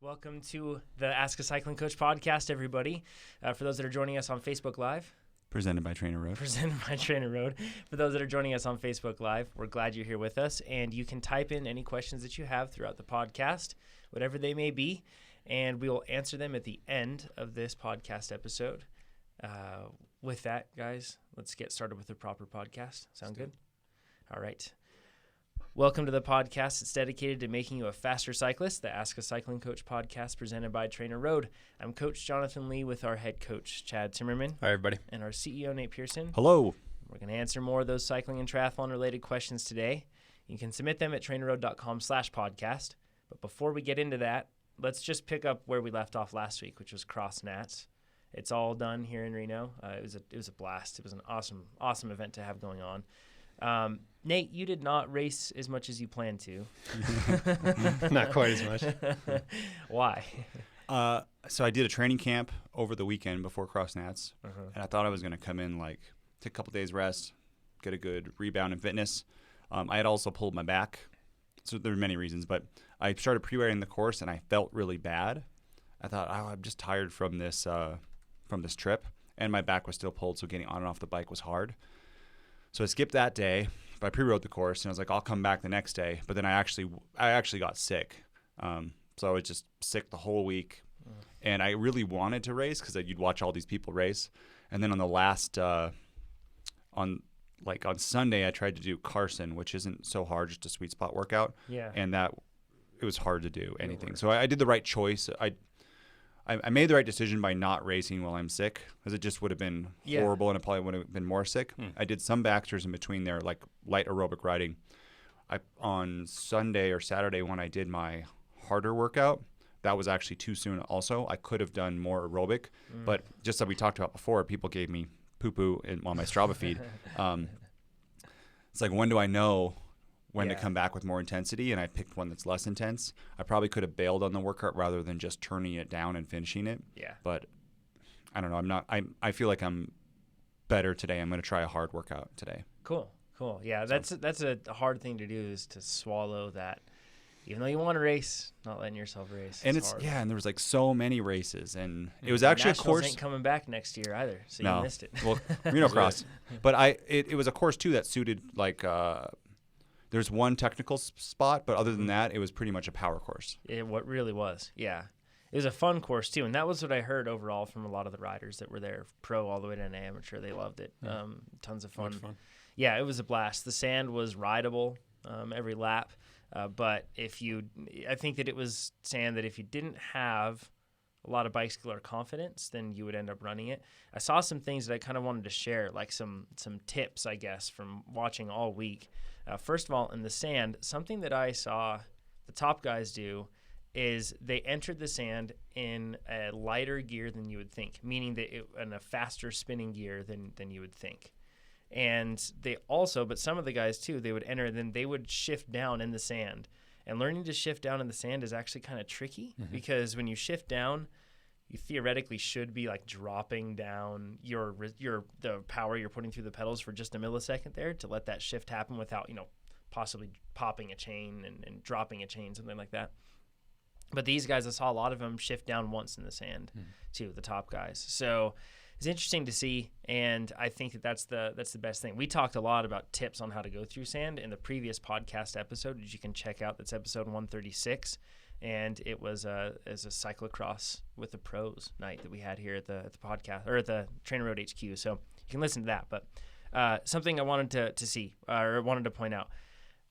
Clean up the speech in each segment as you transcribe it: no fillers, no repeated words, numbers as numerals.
Welcome to the Ask a Cycling Coach podcast, everybody. For those that are joining us on Facebook Live. Presented by TrainerRoad. For those that are joining us on Facebook Live, we're glad you're here with us. And you can type in any questions that you have throughout the podcast, whatever they may be, and we will answer them at the end of this podcast episode. With that, guys, let's get started with the proper podcast. Sound good? All right. Welcome to the podcast. It's dedicated to making you a faster cyclist, the Ask a Cycling Coach podcast presented by TrainerRoad. I'm Coach Jonathan Lee with our head coach, Chad Timmerman. Hi, everybody. And our CEO, Nate Pearson. Hello. We're going to answer more of those cycling and triathlon related questions today. You can submit them at trainerroad.com/podcast. But before we get into that, let's just pick up where we left off last week, which was Cross Nats. It's all done here in Reno. It was a blast. It was an awesome event to have going on. Nate, you did not race as much as you planned to. Not quite as much. Why? So I did a training camp over the weekend before Cross Nats, and I thought I was going to come in, take a couple days rest, get a good rebound in fitness. I had also pulled my back, so there were many reasons, but I started pre-wearing the course, and I felt really bad. I thought, I'm just tired from this trip, and my back was still pulled, so getting on and off the bike was hard. So I skipped that day. I pre-rode the course, and I was like, I'll come back the next day. But then I actually got sick. So I was just sick the whole week. And I really wanted to race because you'd watch all these people race. And then on the last, on Sunday, I tried to do Carson, which isn't so hard, just a sweet spot workout. Yeah. And it was hard to do anything. So I did the right choice. I made the right decision by not racing while I'm sick, because it just would have been horrible, and I probably would have been more sick. I did some Baxters in between there, like light aerobic riding. On Sunday or Saturday when I did my harder workout, that was actually too soon also. I could have done more aerobic, but just like we talked about before, people gave me poo-poo on my Strava feed. It's like, when do I know when to come back with more intensity? And I picked one that's less intense. I probably could have bailed on the workout rather than just turning it down and finishing it. Yeah. But I don't know. I feel like I'm better today. I'm going to try a hard workout today. Cool. Yeah, that's a hard thing to do, is to swallow that. Even though you want to race, not letting yourself race. And hard. and there was so many races, and it was actually Nationals a course. Ain't coming back next year either, so No. you missed it. Well, Reno Cross. But it was a course too that suited there's one technical spot, but other than that, it was pretty much a power course. What really was, yeah. It was a fun course, too, and that was what I heard overall from a lot of the riders that were there, pro all the way to an amateur. They loved it. Tons of fun. Yeah, it was a blast. The sand was rideable every lap, but I think that it was sand that if you didn't have a lot of bicycular confidence, then you would end up running it. I saw some things that I kind of wanted to share, like some tips, I guess, from watching all week. First of all, in the sand, something that I saw the top guys do is they entered the sand in a lighter gear than you would think, meaning that in a faster spinning gear than you would think. And they also, but some of the guys too, they would enter and then they would shift down in the sand. And learning to shift down in the sand is actually kind of tricky, because when you shift down, you theoretically should be dropping down the power you're putting through the pedals for just a millisecond there to let that shift happen without, possibly popping a chain and dropping a chain, something like that. But these guys, I saw a lot of them shift down once in the sand too, the top guys. So it's interesting to see, and I think that's the best thing. We talked a lot about tips on how to go through sand in the previous podcast episode, which you can check out. That's episode 136. And it was as a cyclocross with the pros night that we had here at the podcast, or at the TrainerRoad HQ. So you can listen to that. But something I wanted to see, or wanted to point out,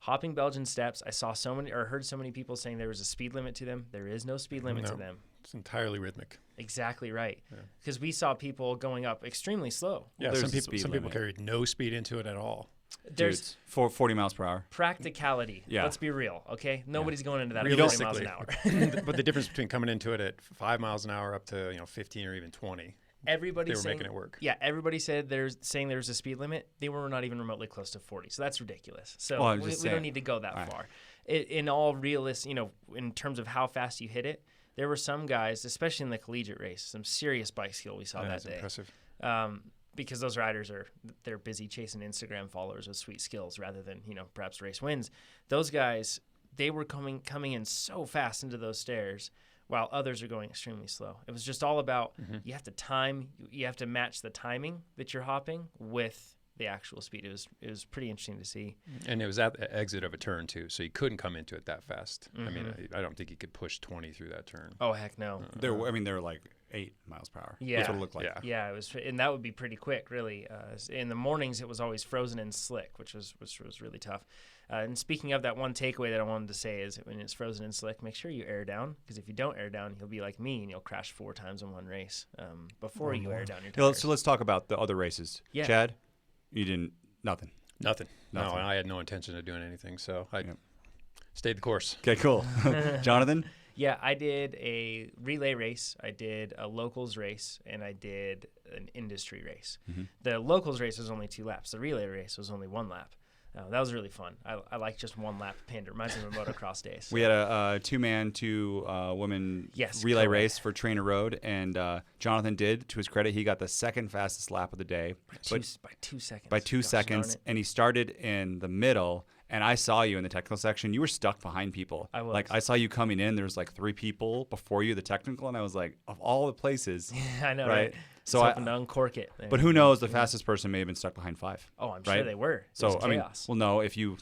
hopping Belgian steps. I saw heard so many people saying there was a speed limit to them. There is no speed limit to them. It's entirely rhythmic. Exactly right. Because we saw people going up extremely slow. Yeah, some people carried no speed into it at all. There's 40 miles per hour. Practicality. Yeah. Let's be real, okay? Nobody's going into that at 40 miles an hour. But the difference between coming into it at 5 miles an hour up to 15 or even 20, they were making it work. Yeah, everybody said there's a speed limit. They were not even remotely close to 40, so that's ridiculous. So we don't need to go that far. In all in terms of how fast you hit it, there were some guys, especially in the collegiate race, some serious bike skill we saw that day. Impressive. Because those riders they're busy chasing Instagram followers with sweet skills rather than perhaps race wins. Those guys, they were coming in so fast into those stairs while others are going extremely slow. It was just all about you have to match the timing that you're hopping with the actual speed. It was pretty interesting to see. And it was at the exit of a turn too, so you couldn't come into it that fast. I mean, I don't think you could push 20 through that turn. Oh heck no. They were like 8 miles per hour. Yeah, that's what it looked like. Yeah, it was, and that would be pretty quick, really. In the mornings, it was always frozen and slick, which was really tough. And speaking of that, one takeaway that I wanted to say is when it's frozen and slick, make sure you air down, because if you don't air down, you'll be like me and you'll crash 4 times in one race before you air down your tires. So let's talk about the other races. Yeah. Chad, you didn't nothing. Nothing. No, I had no intention of doing anything, so I stayed the course. Okay, cool. Jonathan? Yeah, I did a relay race, I did a locals race, and I did an industry race. The locals race was only 2 laps. The relay race was only 1 lap. That was really fun. I like just 1 lap pin. It reminds me of motocross days. So. We had a 2-man, 2-woman relay race for TrainerRoad, and Jonathan did, to his credit, he got the second fastest lap of the day. By 2 seconds. By 2 seconds, and he started in the middle. And I saw you in the technical section. You were stuck behind people. I was. Like, I saw you coming in. There was like 3 people before you, the technical, and I was like, of all the places. I know, right? So I to uncork it. But who knows? The fastest person may have been stuck behind 5. Oh, I'm sure they were. It so was chaos. I mean, well, no. If you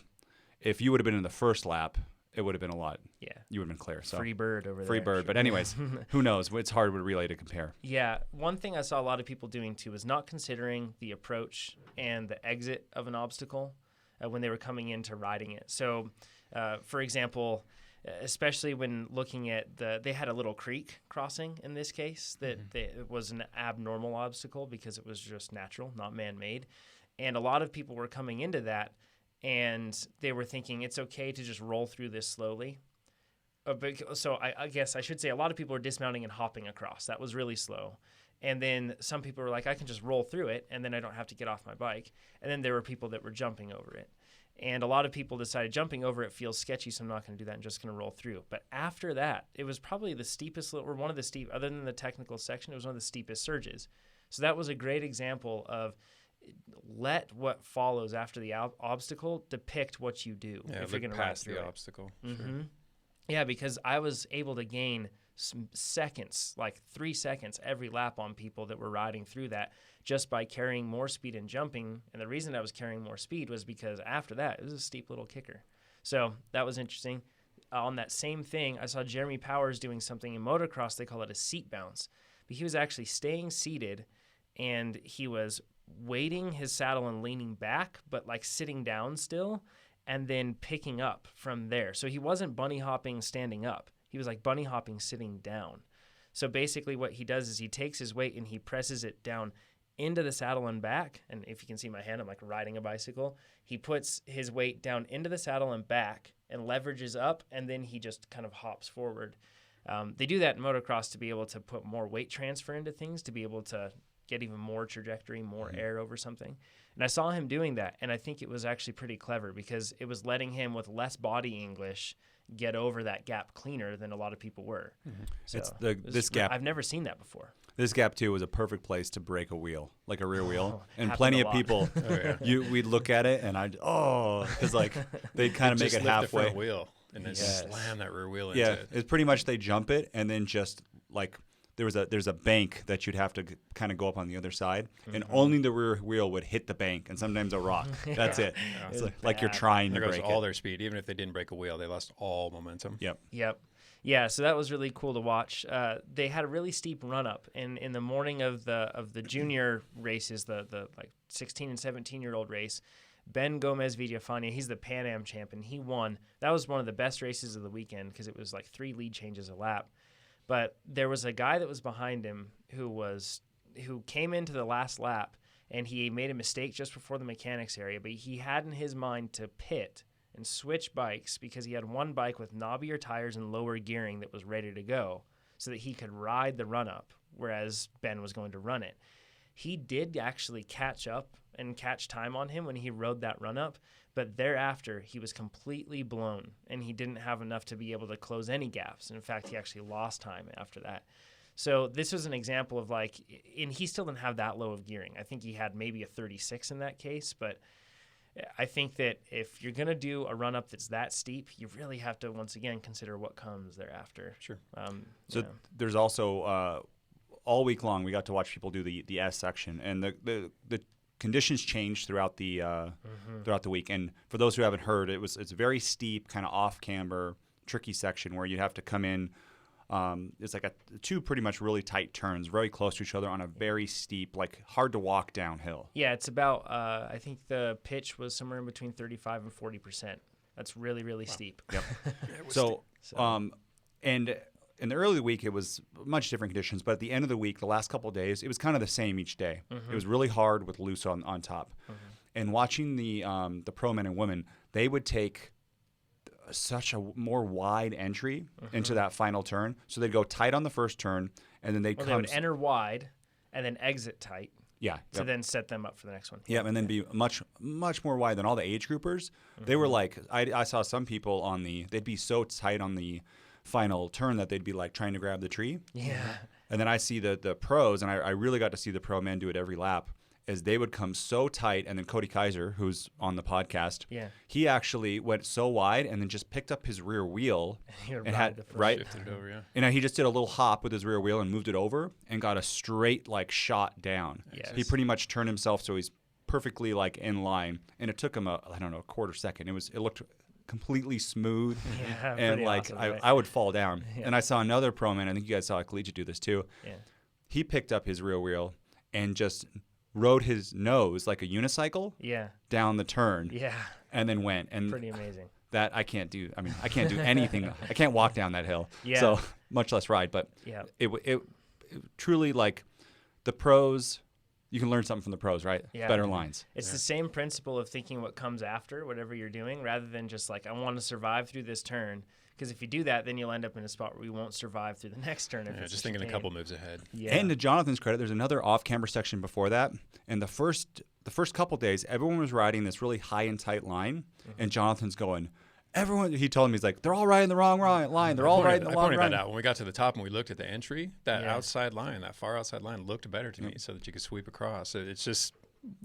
would have been in the first lap, it would have been a lot. Yeah, you would have been clear. So free bird over there. Free bird. But anyways, who knows? It's hard with relay to compare. Yeah, one thing I saw a lot of people doing too is not considering the approach and the exit of an obstacle when they were coming into riding it. So, for example, especially when looking at they had a little creek crossing in this case that it was an abnormal obstacle because it was just natural, not man-made. And a lot of people were coming into that and they were thinking it's okay to just roll through this slowly. So I guess I should say a lot of people were dismounting and hopping across. That was really slow. And then some people were like, I can just roll through it, and then I don't have to get off my bike. And then there were people that were jumping over it. And a lot of people decided jumping over it feels sketchy, so I'm not going to do that. I'm just going to roll through. But after that, it was probably the steepest, or one of the steep, other than the technical section, it was one of the steepest surges. So that was a great example of let what follows after the obstacle depict what you do. Yeah, if you're going to ride through the obstacle. Sure. Yeah, because I was able to gain some seconds, like 3 seconds every lap on people that were riding through that just by carrying more speed and jumping. And the reason I was carrying more speed was because after that, it was a steep little kicker. So that was interesting. On that same thing, I saw Jeremy Powers doing something in motocross. They call it a seat bounce. But he was actually staying seated, and he was weighting his saddle and leaning back, but like sitting down still, and then picking up from there. So he wasn't bunny hopping standing up. He was like bunny hopping sitting down. So basically what he does is he takes his weight and he presses it down into the saddle and back. And if you can see my hand, I'm like riding a bicycle. He puts his weight down into the saddle and back and leverages up, and then he just kind of hops forward. They do that in motocross to be able to put more weight transfer into things, to be able to get even more trajectory, more air over something. And I saw him doing that, and I think it was actually pretty clever because it was letting him, with less body English, get over that gap cleaner than a lot of people were. So this gap. I've never seen that before. This gap too was a perfect place to break a wheel, like a rear wheel, and plenty of people. We'd look at it, and because like they kind of make it halfway. The front wheel and then slam that rear wheel into it. It's pretty much they jump it, and then just like there's a bank that you'd have to kind of go up on the other side, and only the rear wheel would hit the bank, and sometimes a rock. That's it. It's like you're trying to break it. There goes all their speed. Even if they didn't break a wheel, they lost all momentum. Yep. Yeah, so that was really cool to watch. They had a really steep run up, and in the morning of the junior races, the like 16 and 17-year-old race, Ben Gomez Villafania, he's the Pan Am champion. He won. That was one of the best races of the weekend because it was like 3 lead changes a lap. But there was a guy that was behind him who came into the last lap, and he made a mistake just before the mechanics area, but he had in his mind to pit and switch bikes because he had one bike with knobbier tires and lower gearing that was ready to go so that he could ride the run-up, whereas Ben was going to run it. He did actually catch up and catch time on him when he rode that run-up, but thereafter he was completely blown, and he didn't have enough to be able to close any gaps. And in fact, he actually lost time after that. So this was an example of and he still didn't have that low of gearing. I think he had maybe a 36 in that case, but I think that if you're going to do a run up that's that steep, you really have to, once again, consider what comes thereafter. Sure. So there's also all week long we got to watch people do the S section, and the conditions changed throughout the week. And for those who haven't heard, it's a very steep, kind of off camber, tricky section where you have to come in. It's like two pretty much really tight turns, very close to each other on a very steep, like hard to walk downhill. Yeah, it's about I think the pitch was somewhere in between 35 and 40%. That's really, really steep. Yep. And in the early week, it was much different conditions, but at the end of the week, the last couple of days, it was kind of the same each day. It was really hard with loose on top. And watching the pro men and women, they would take such a more wide entry into that final turn. So they'd go tight on the first turn, and then they would enter wide and then exit tight. Yeah. To then set them up for the next one. Yeah, and then be much, much more wide than all the age groupers. They were like, I saw some people they'd be so tight on the final turn that they'd be like trying to grab the tree. Yeah. And then I see the pros, and I really got to see the pro men do it every lap, as they would come so tight. And then Cody Kaiser, who's on the podcast, he actually went so wide and then just picked up his rear wheel and had shifted it over, and he just did a little hop with his rear wheel and moved it over and got a straight like shot down. Yes. He pretty much turned himself so he's perfectly like in line, and it took him a quarter second. It looked completely smooth, and like awesome, right? I would fall down. And I saw another pro man, I think you guys saw a collegiate do this too. He picked up his rear wheel and just rode his nose like a unicycle down the turn, and then went. And pretty amazing. That I can't do. I mean, I can't do anything. I can't walk down that hill, so much less ride. But it truly, like, the pros, you can learn something from the pros, right? Yeah. Better lines. It's the same principle of thinking what comes after whatever you're doing, rather than just like, I want to survive through this turn. Because if you do that, then you'll end up in a spot where you won't survive through the next turn. Just thinking a couple moves ahead. Yeah. And to Jonathan's credit, there's another off-camber section before that. And the first couple days, everyone was riding this really high and tight line, and Jonathan's going, he told me, he's like, they're all riding the wrong line. They're all riding the wrong line. I pointed that out. When we got to the top and we looked at the entry, that outside line, that far outside line looked better to me, so that you could sweep across. So it's just...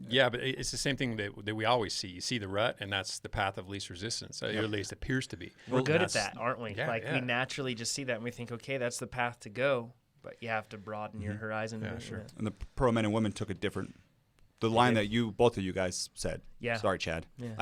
Yeah, but it's the same thing that we always see. You see the rut, and that's the path of least resistance. Or at least appears to be. We're good at that, aren't we? We naturally just see that, and we think, okay, that's the path to go. But you have to broaden your horizon. Yeah, sure. And the pro men and women took a different... The line that both of you guys said. Yeah. Sorry, Chad. Yeah.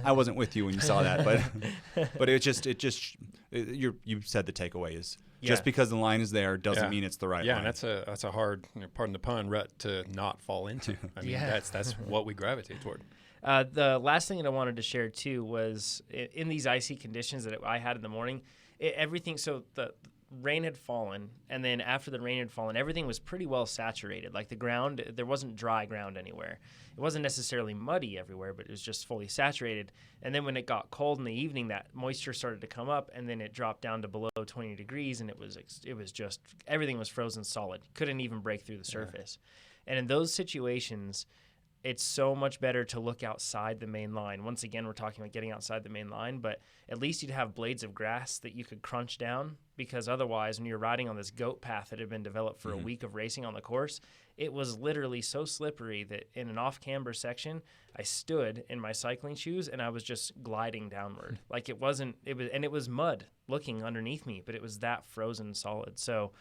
I wasn't with you when you saw that, but you said the takeaway is just because the line is there doesn't mean it's the right line. Yeah, and that's a hard, pardon the pun, rut to not fall into. I mean, that's what we gravitate toward. The last thing that I wanted to share too was in these icy conditions that I had in the morning, everything. So the rain had fallen, and then after the rain had fallen, everything was pretty well saturated. Like the ground, there wasn't dry ground anywhere. It wasn't necessarily muddy everywhere, but it was just fully saturated. And then when it got cold in the evening, that moisture started to come up, and then it dropped down to below 20 degrees, and it was just everything was frozen solid. Couldn't even break through the surface. And in those situations, it's so much better to look outside the main line. Once again, we're talking about getting outside the main line, but at least you'd have blades of grass that you could crunch down, because otherwise, when you're riding on this goat path that had been developed for a week of racing on the course, it was literally so slippery that in an off-camber section, I stood in my cycling shoes and I was just gliding downward. Like it was mud looking underneath me, but it was that frozen solid. So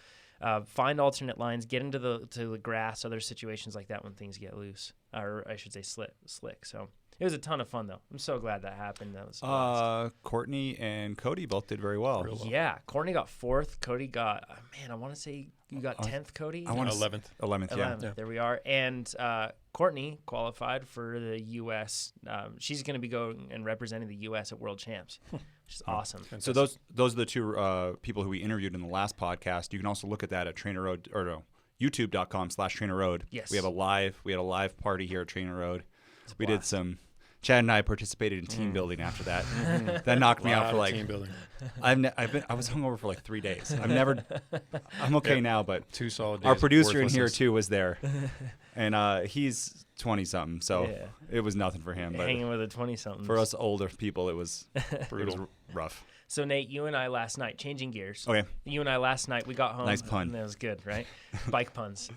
find alternate lines, get into the grass, other situations like that when things get loose, or I should say slick. So it was a ton of fun, though. I'm so glad that happened. That was Courtney and Cody both did very well. Yeah, Courtney got 4th. Cody got, I want to say you got 10th, Cody? I want 11th. 11th, yeah. There we are. And Courtney qualified for the U.S. She's going to be going and representing the U.S. at World Champs, which is awesome. So those are the two people who we interviewed in the last podcast. You can also look at that at TrainerRoad, or no, youtube.com/TrainerRoad. Yes. We had a live party here at TrainerRoad. We did some... Chad and I participated in team building after that. That knocked me out for like... team building. I was hungover for like 3 days. I'm okay now, but 2 solid days. Our producer in here too was there. And he's 20-something, so it was nothing for him. But hanging with a 20-something. For us older people, it was brutal. It was rough. So, Nate, you and I last night, changing gears. Okay. You and I last night, we got home. Nice pun. That was good, right? Bike puns.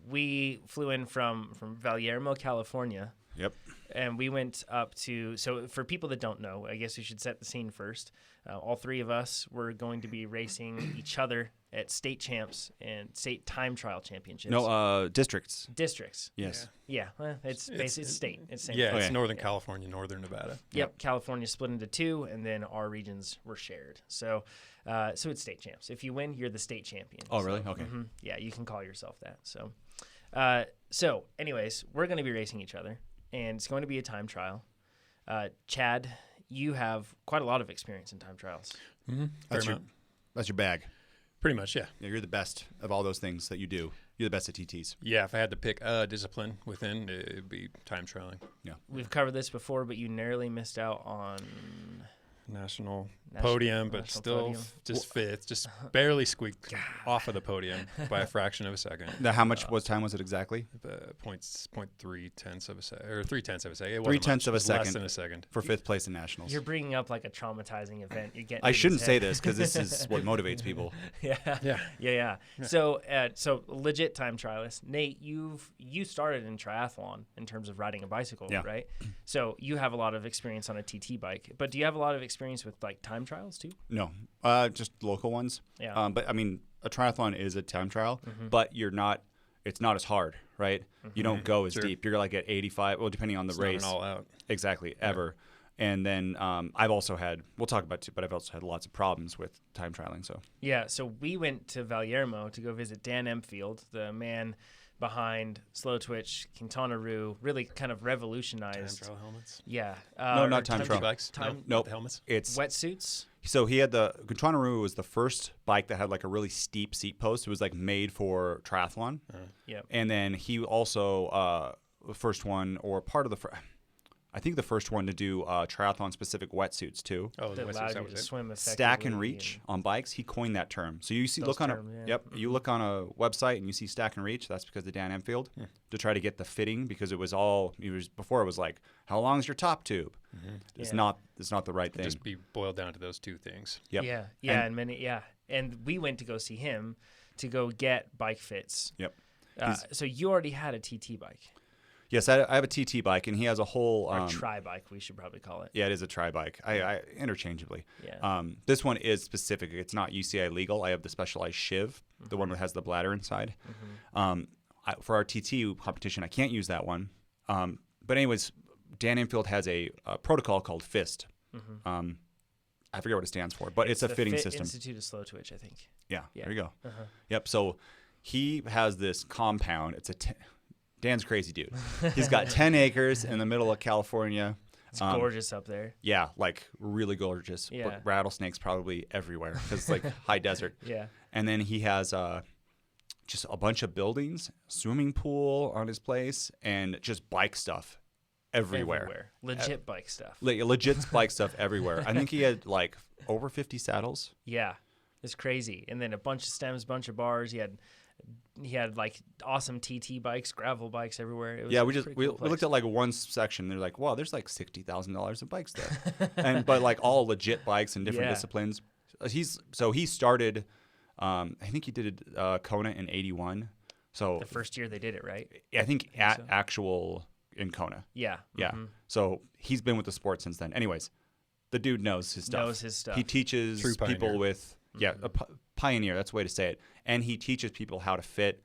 We flew in from Valiermo, California. Yep. and we went up to. So for people that don't know, I guess we should set the scene first. All three of us were going to be racing each other at state champs and state time trial championships. No, districts. Districts. Yes. Yeah, well, it's basically state. It's same yeah, thing. it's Northern California, Northern Nevada. Yep, California split into two, and then our regions were shared. So it's state champs. If you win, you're the state champion. Oh, really? Okay. Yeah, you can call yourself that. So anyways, we're going to be racing each other, and it's going to be a time trial. Chad, you have quite a lot of experience in time trials. Mm-hmm. That's your bag. Pretty much, yeah. You're the best of all those things that you do. You're the best at TTs. Yeah, if I had to pick a discipline within, it'd be time trialing. Yeah. We've covered this before, but you narrowly missed out on National podium, but still just fifth, just barely squeaked off of the podium by a fraction of a second. Now, how much time was it exactly? The 0.3 of a second, or 0.3 of a second. It 0.3 of a second. Less than a second for fifth place in nationals. You're bringing up like a traumatizing event. You're getting. I shouldn't say this because this is what motivates people. Yeah. So legit time trialist, Nate. You started in triathlon in terms of riding a bicycle, right? So you have a lot of experience on a TT bike, but do you have a lot of experience with like time trials too? No, just local ones. Yeah. But I mean, a triathlon is a time trial, but it's not as hard, right? You don't go as deep. You're like at 85. Well, depending on the race. Not an all out. Exactly. Ever. And then I've also had. We'll talk about it too, but I've also had lots of problems with time trialing. So. Yeah. So we went to Valiermo to go visit Dan Empfield, the man behind Slow Twitch, Quintana Roo, really kind of revolutionized. Time trial helmets? Yeah. No, not time trial. Bikes? Nope. The helmets? It's wetsuits. So he had the Quintana Roo was the first bike that had like a really steep seat post. It was like made for triathlon. Yep. And then he also the first one or part of I think the first one to do triathlon specific wetsuits too. Oh, that the allowed wetsuits, you to swim effectively. Stack and reach on bikes. He coined that term. So you see, you look on a website and you see stack and reach. That's because of Dan Empfield to try to get the fitting because before it was like, how long is your top tube? It's not the right thing. Just be boiled down to those two things. Yep. Yeah. And we went to go see him to go get bike fits. Yep. So you already had a TT bike. Yes, I have a TT bike, and he has a whole or tri bike. We should probably call it. Yeah, it is a tri bike. I interchangeably. Yeah. This one is specific. It's not UCI legal. I have the specialized Shiv, the one that has the bladder inside. For our TT competition, I can't use that one. But anyways, Dan Empfield has a protocol called FIST. I forget what it stands for, but it's a fitting system. Institute of Slow Twitch, I think. Yeah. There you go. Yep. So he has this compound. It's Dan's crazy dude. He's got 10 acres in the middle of California. It's gorgeous up there. Yeah, like really gorgeous. Yeah. But rattlesnakes probably everywhere because it's like high desert. Yeah. And then he has just a bunch of buildings, swimming pool on his place, and just bike stuff everywhere. Legit bike stuff. Legit bike stuff everywhere. I think he had like over 50 saddles. Yeah. It's crazy. And then a bunch of stems, bunch of bars. He had like awesome TT bikes, gravel bikes everywhere. It was we looked at like one section. They're like, wow, there's like $60,000 of bikes there, but like all legit bikes and different disciplines. He started. I think he did Kona in '81. So the first year they did it, right? I think actual in Kona. Yeah. Yeah. So he's been with the sport since then. Anyways, the dude knows his stuff. He teaches people with a pioneer. That's the way to say it. And he teaches people how to fit.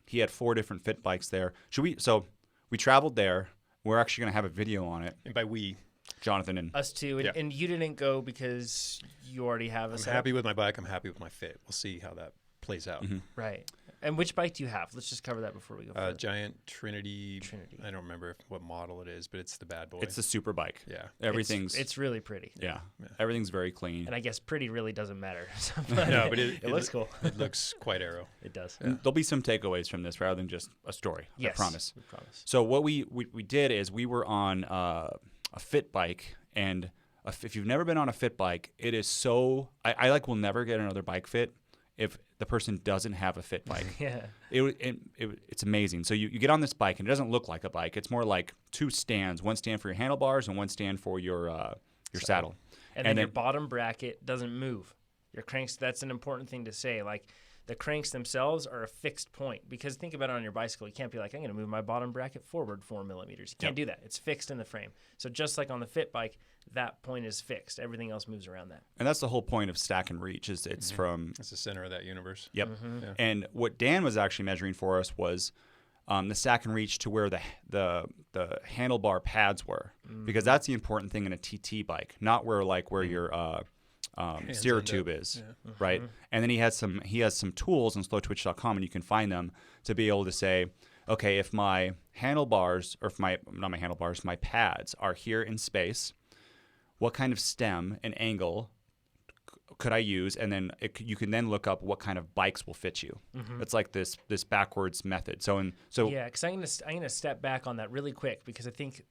He had 4 different fit bikes there. So we traveled there. We're actually going to have a video on it. And by we, Jonathan and us too. And you didn't go because you already have a I'm happy with my bike. I'm happy with my fit. We'll see how that plays out. Right. And which bike do you have? Let's just cover that before we go. Giant Trinity. I don't remember what model it is, but it's the bad boy. It's the super bike. Yeah. It's really pretty. Yeah. Everything's very clean. And I guess pretty really doesn't matter. No, but it looks cool. It looks quite aero. It does. Yeah. There'll be some takeaways from this rather than just a story. Yes, I promise. We promise. So what we did is we were on a fit bike, and if you've never been on a fit bike, it is so I will never get another bike fit if the person doesn't have a fit bike. Yeah. It's amazing. So you get on this bike, and it doesn't look like a bike. It's more like 2 stands, one stand for your handlebars and one stand for your saddle. And then your bottom bracket doesn't move. Your cranks, that's an important thing to say. Like, The cranks themselves are a fixed point, because think about it on your bicycle. You can't be like, I'm going to move my bottom bracket forward 4 millimeters. You can't do that. It's fixed in the frame. So just like on the fit bike, that point is fixed. Everything else moves around that. And that's the whole point of stack and reach, is it's from... It's the center of that universe. Yep. And what Dan was actually measuring for us was the stack and reach to where the handlebar pads were, because that's the important thing in a TT bike, not where your steer tube is, right? And then he has some tools on slowtwitch.com, and you can find them to be able to say, okay, if my handlebars, or if my pads are here in space, what kind of stem and angle could I use? And then you can then look up what kind of bikes will fit you. It's like this backwards method. So yeah, because I'm gonna step back on that really quick, because I think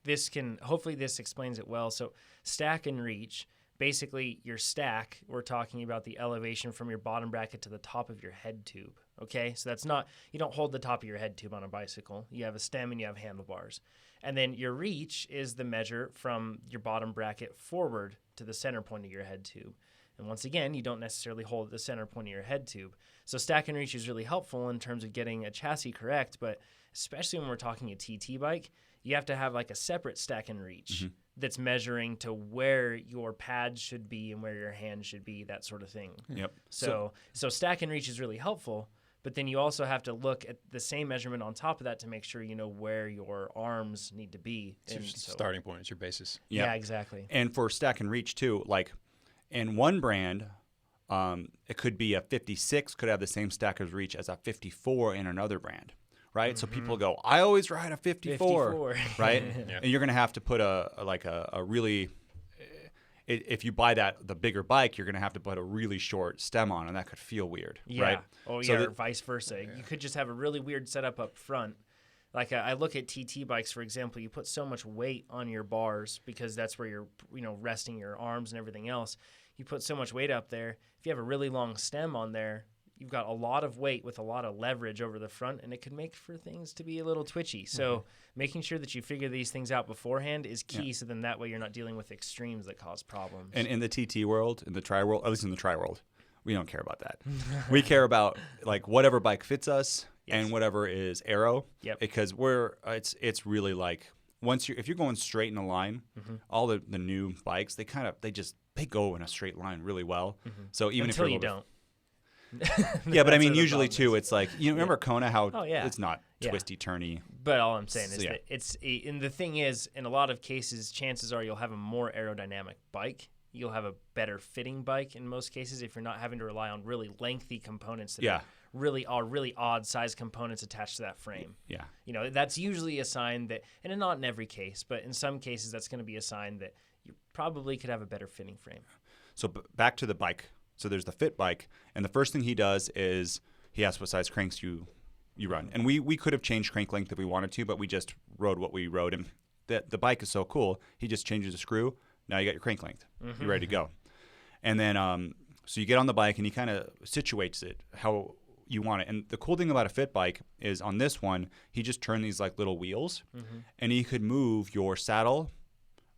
hopefully this explains it well. So stack and reach. Basically, your stack, we're talking about the elevation from your bottom bracket to the top of your head tube, okay? So that's not, you don't hold the top of your head tube on a bicycle. You have a stem and you have handlebars. And then your reach is the measure from your bottom bracket forward to the center point of your head tube. And once again, you don't necessarily hold the center point of your head tube. So stack and reach is really helpful in terms of getting a chassis correct, but especially when we're talking a TT bike, you have to have like a separate stack and reach that's measuring to where your pads should be and where your hand should be, that sort of thing. Yep. So stack and reach is really helpful, but then you also have to look at the same measurement on top of that to make sure you know where your arms need to be. It's your starting point. It's your basis. Yep. Yeah, exactly. And for stack and reach too, like in one brand, it could be a 56 could have the same stack as reach as a 54 in another brand. Right, so people go, I always ride a 54. Right, and you're gonna have to put a really, if you buy the bigger bike, you're gonna have to put a really short stem on, and that could feel weird. Yeah. Right. Oh so yeah, or vice versa. Yeah. You could just have a really weird setup up front. Like I look at TT bikes, for example. You put so much weight on your bars because that's where you're resting your arms and everything else. You put so much weight up there. If you have a really long stem on there, you've got a lot of weight with a lot of leverage over the front, and it could make for things to be a little twitchy. So making sure that you figure these things out beforehand is key, so then that way you're not dealing with extremes that cause problems. And in the TT world, in the tri world, at least in the tri world, we don't care about that. We care about like whatever bike fits us and whatever is aero. Yep. Because it's really like if you're going straight in a line, all the new bikes, they go in a straight line really well. So even until if you don't. Yeah, but I mean, usually too, it's like, remember Kona, how it's not twisty, turny. But all I'm saying is that and the thing is, in a lot of cases, chances are you'll have a more aerodynamic bike. You'll have a better fitting bike in most cases if you're not having to rely on really lengthy components that are really odd size components attached to that frame. Yeah. That's usually a sign that, and not in every case, but in some cases, that's going to be a sign that you probably could have a better fitting frame. So back to the bike. So there's the fit bike, and the first thing he does is he asks what size cranks you run. And we could have changed crank length if we wanted to, but we just rode what we rode. And the bike is so cool, he just changes the screw. Now you got your crank length. You're ready to go. And then so you get on the bike, and he kind of situates it how you want it. And the cool thing about a fit bike is on this one, he just turned these like little wheels, and he could move your saddle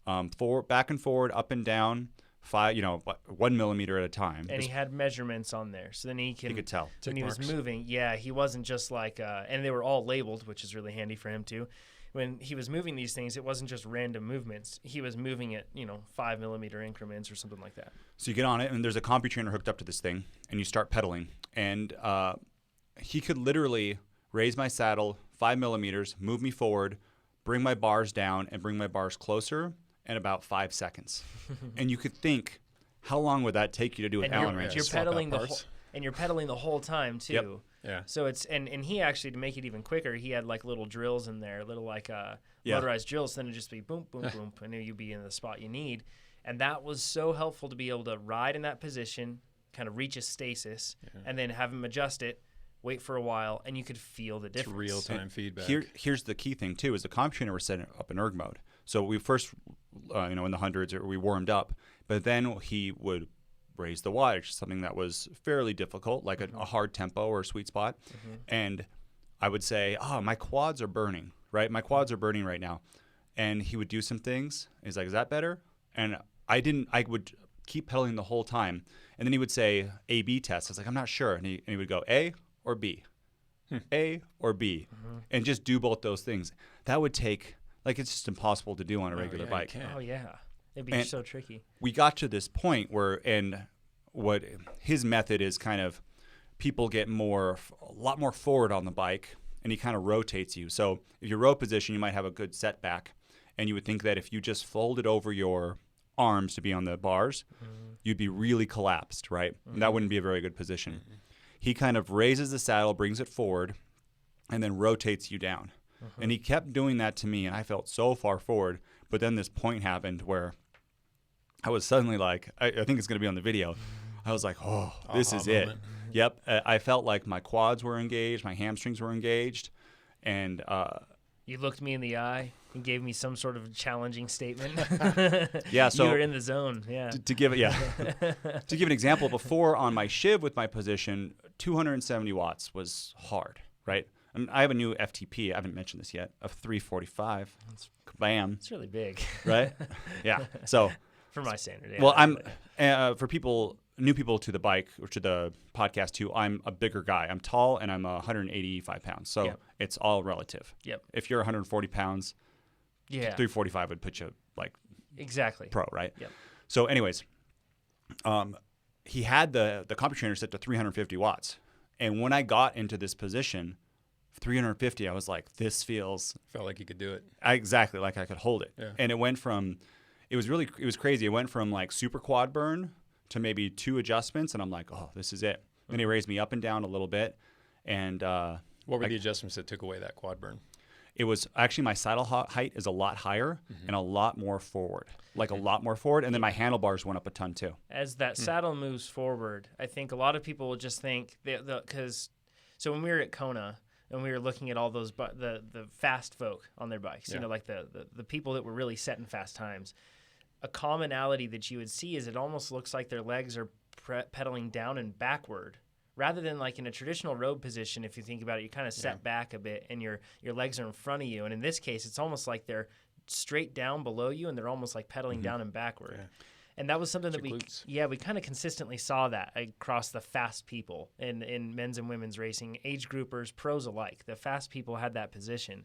back and forward, up and down, 1 millimeter at a time. And he had measurements on there, so then he could tell when he was moving. Yeah, he wasn't just like, and they were all labeled, which is really handy for him too. When he was moving these things, it wasn't just random movements. He was moving at 5 millimeter increments or something like that. So you get on it, and there's a CompuTrainer hooked up to this thing, and you start pedaling. And he could literally raise my saddle 5 millimeters, move me forward, bring my bars down, and bring my bars closer in about 5 seconds. And you could think, how long would that take you to do with Allen wrenches? You're pedaling you're pedaling the whole time too. Yep. Yeah. So it's and he actually, to make it even quicker, he had like little drills in there, little like motorized drills. So then it'd just be boom, boom, boom, and you'd be in the spot you need. And that was so helpful to be able to ride in that position, kind of reach a stasis, and then have him adjust it, wait for a while, and you could feel the difference. It's real-time feedback. Here's the key thing too: is the CompuTrainer was set up in erg mode. So we first, in the hundreds, we warmed up, but then he would raise the wattage, something that was fairly difficult, like a hard tempo or a sweet spot. And I would say, my quads are burning, right? My quads are burning right now. And he would do some things. He's like, is that better? And I would keep pedaling the whole time. And then he would say A/B test. I was like, I'm not sure. And he would go A or B, A or B, and just do both those things. That would take, like, it's just impossible to do on a regular bike. Oh yeah, it'd be so tricky. We got to this point where, and what his method is kind of, people get a lot more forward on the bike, and he kind of rotates you. So if your row position, you might have a good setback, and you would think that if you just folded over your arms to be on the bars, you'd be really collapsed, right? And that wouldn't be a very good position. He kind of raises the saddle, brings it forward, and then rotates you down. And he kept doing that to me, and I felt so far forward. But then this point happened where I was suddenly like, I think it's going to be on the video. I was like, oh, this is it. Yep. I felt like my quads were engaged, my hamstrings were engaged, and you looked me in the eye and gave me some sort of challenging statement. Yeah, so you were in the zone. Yeah. To give an example, before on my shiv with my position, 270 watts was hard, right? And I have a new FTP. I haven't mentioned this yet. Of 345. Bam. It's really big, right? Yeah. So for my standard. Yeah, well, I'm for new people to the bike or to the podcast too. I'm a bigger guy. I'm tall and I'm 185 pounds. So it's all relative. Yep. If you're 140 pounds, 345 would put you like exactly pro, right? Yep. So, anyways, he had the comp trainer set to 350 watts, and when I got into this position, 350, I was like, this felt like you could do it. Exactly, like I could hold it. Yeah. And it went from, it was crazy. It went from like super quad burn to maybe 2 adjustments, and I'm like, oh, this is it. Then he raised me up and down a little bit, and what were the adjustments that took away that quad burn? It was actually my saddle height is a lot higher and a lot more forward, and then my handlebars went up a ton too. As that saddle moves forward, I think a lot of people will just think because so when we were at Kona and we were looking at all those the fast folk on their bikes, you know, like the people that were really setting fast times, a commonality that you would see is it almost looks like their legs are pedaling down and backward. Rather than like in a traditional road position, if you think about it, you kind of set back a bit and your legs are in front of you. And in this case, it's almost like they're straight down below you and they're almost like pedaling down and backward. Yeah. And that was something that we kind of consistently saw that across the fast people in men's and women's racing, age groupers, pros alike. The fast people had that position.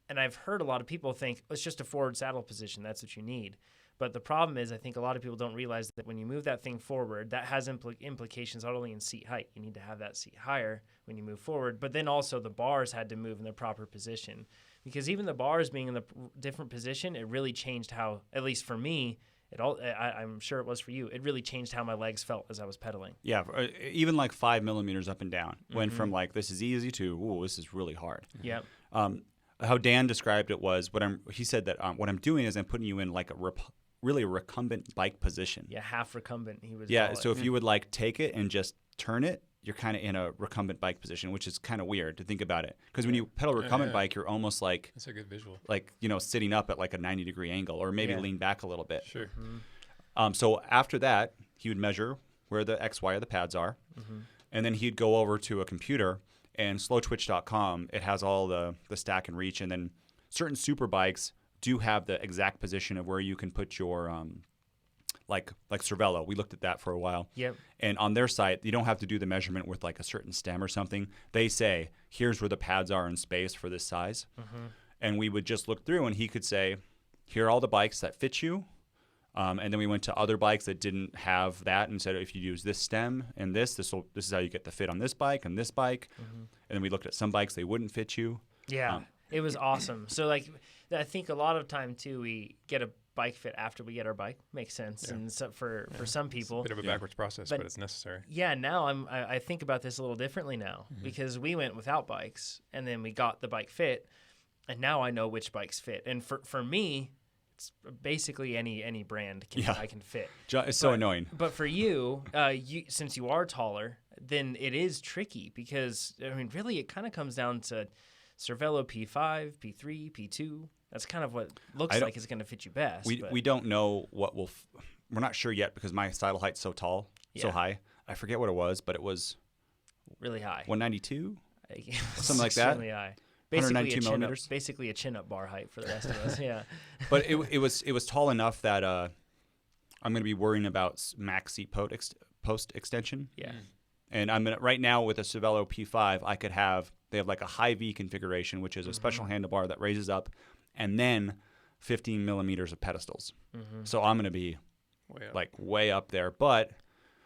And I've heard a lot of people think it's just a forward saddle position. That's what you need. But the problem is I think a lot of people don't realize that when you move that thing forward, that has implications not only in seat height. You need to have that seat higher when you move forward, but then also the bars had to move in their proper position. Because even the bars being in the different position, it really changed how, at least for me, I'm sure it was for you, it really changed how my legs felt as I was pedaling. Yeah, even like 5 millimeters up and down went from like, this is easy to, ooh, this is really hard. Yeah. How Dan described it was, he said that what I'm doing is I'm putting you in like a really recumbent bike position. Yeah, half recumbent. He was. Yeah, so if you would like take it and just turn it, you're kind of in a recumbent bike position, which is kind of weird to think about it. Because when you pedal a recumbent bike, you're almost like that's a good visual. Like, you know, sitting up at like a 90-degree angle, or maybe lean back a little bit. Sure. So after that, he would measure where the X, Y, or the pads are, and then he'd go over to a computer, and slowtwitch.com, it has all the stack and reach, and then certain super bikes do have the exact position of where you can put your like Cervelo. We looked at that for a while. Yep. And on their site, you don't have to do the measurement with like a certain stem or something. They say, here's where the pads are in space for this size. And we would just look through, and he could say, here are all the bikes that fit you. And then we went to other bikes that didn't have that and said, if you use this stem and this is how you get the fit on this bike and this bike. And then we looked at some bikes, they wouldn't fit you. Yeah, it was awesome. So like, I think a lot of time too, we get a bike fit after we get our bike. Makes sense. And so for some people, it's a bit of a backwards process, but it's necessary. Yeah. Now I think about this a little differently now because we went without bikes and then we got the bike fit, and now I know which bikes fit. And for me, it's basically any brand I can fit. It's so annoying. But for you, since you are taller, then it is tricky because I mean, really, it kind of comes down to Cervelo P5, P3, P2. That's kind of what looks like is going to fit you best. We don't know what will. We're not sure yet because my saddle height's so tall, so high. I forget what it was, but it was really high. 192, something like that. Really high. 192 millimeters. Basically a chin-up bar height for the rest of us. Yeah. But it was tall enough that I'm going to be worrying about max seat post extension. Yeah. And right now with a Cervelo P5, they have like a high V configuration, which is a special handlebar that raises up, and then 15 millimeters of pedestals. So I'm going to be way up there. But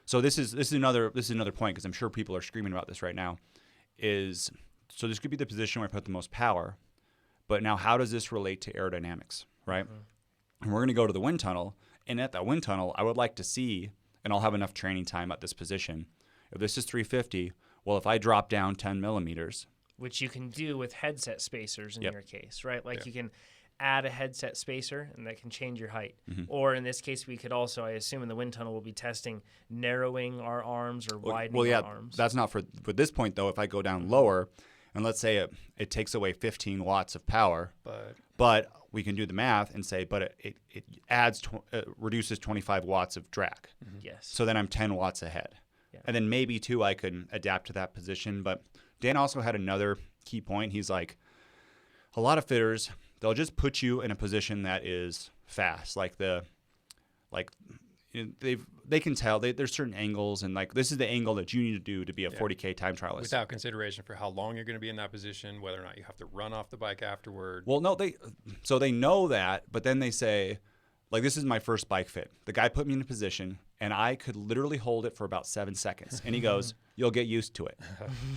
so this is another point, because I'm sure people are screaming about this right now. So this could be the position where I put the most power, but now how does this relate to aerodynamics, right? And we're going to go to the wind tunnel, and at that wind tunnel, I would like to see, and I'll have enough training time at this position. If this is 350, well, if I drop down 10 millimeters, which you can do with headset spacers in your case, right? Like you can add a headset spacer, and that can change your height. Or in this case, we could also, I assume in the wind tunnel, we'll be testing narrowing our arms or widening our arms. That's not for this point, though. If I go down lower, and let's say it takes away 15 watts of power, but we can do the math and say, but it reduces 25 watts of drag. Yes. So then I'm 10 watts ahead. Yeah. And then maybe, too, I could adapt to that position. But Dan also had another key point. He's like, a lot of fitters, they'll just put you in a position that is fast. They can tell there's certain angles, and like this is the angle that you need to do to be a 40K time trialist. Without consideration for how long you're going to be in that position, whether or not you have to run off the bike afterward. Well, no, they know that, but then they say, like, this is my first bike fit. The guy put me in a position, and I could literally hold it for about 7 seconds. And he goes, you'll get used to it.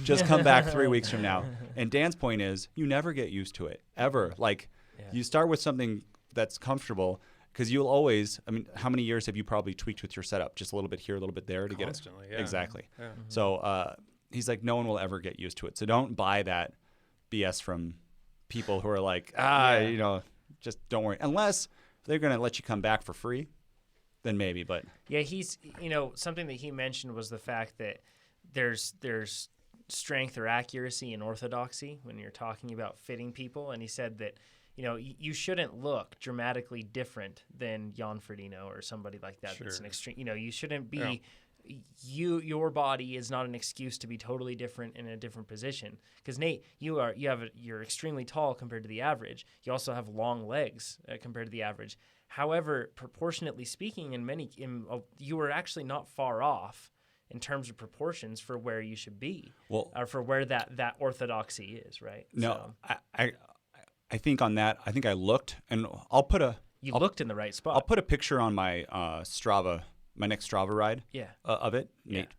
Just come back 3 weeks from now. And Dan's point is, you never get used to it, ever. Like, you start with something that's comfortable, because you'll always, how many years have you probably tweaked with your setup? Just a little bit here, a little bit there to get it. Constantly, yeah. Exactly. Yeah. So he's like, no one will ever get used to it. So don't buy that BS from people who are like, just don't worry. Unless they're going to let you come back for free, then maybe. But yeah, he's, something that he mentioned was the fact that there's strength or accuracy and orthodoxy when you're talking about fitting people. And he said that, you shouldn't look dramatically different than Jan Frodeno or somebody like that. Sure. That's an extreme. You shouldn't be. Yeah. Your body is not an excuse to be totally different in a different position. Because Nate, you're extremely tall compared to the average. You also have long legs compared to the average. However, proportionately speaking, you were actually not far off in terms of proportions for where you should be, or for where that orthodoxy is, right? No, so. I think on that, I think I looked, and I'll put You looked in the right spot. I'll put a picture on my Strava, my next Strava ride. Yeah. Of it.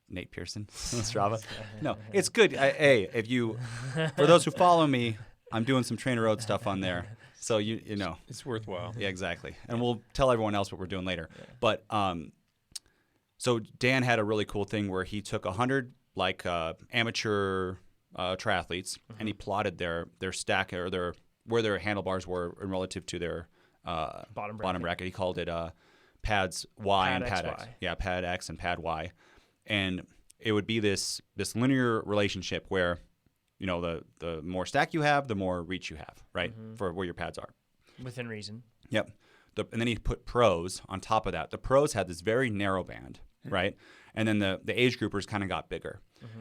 Nate Pearson, Strava. No, it's good. For those who follow me, I'm doing some TrainerRoad stuff on there, so you know it's worthwhile. Yeah, exactly. And we'll tell everyone else what we're doing later. Yeah. But so Dan had a really cool thing where he took 100 amateur triathletes, and he plotted their stack or where their handlebars were relative to their bottom bracket. He called it pads Y and pad X. Yeah, pad X and pad Y. And it would be this linear relationship where, the more stack you have, the more reach you have, right, for where your pads are. Within reason. Yep. And then he put pros on top of that. The pros had this very narrow band, right? And then the age groupers kind of got bigger.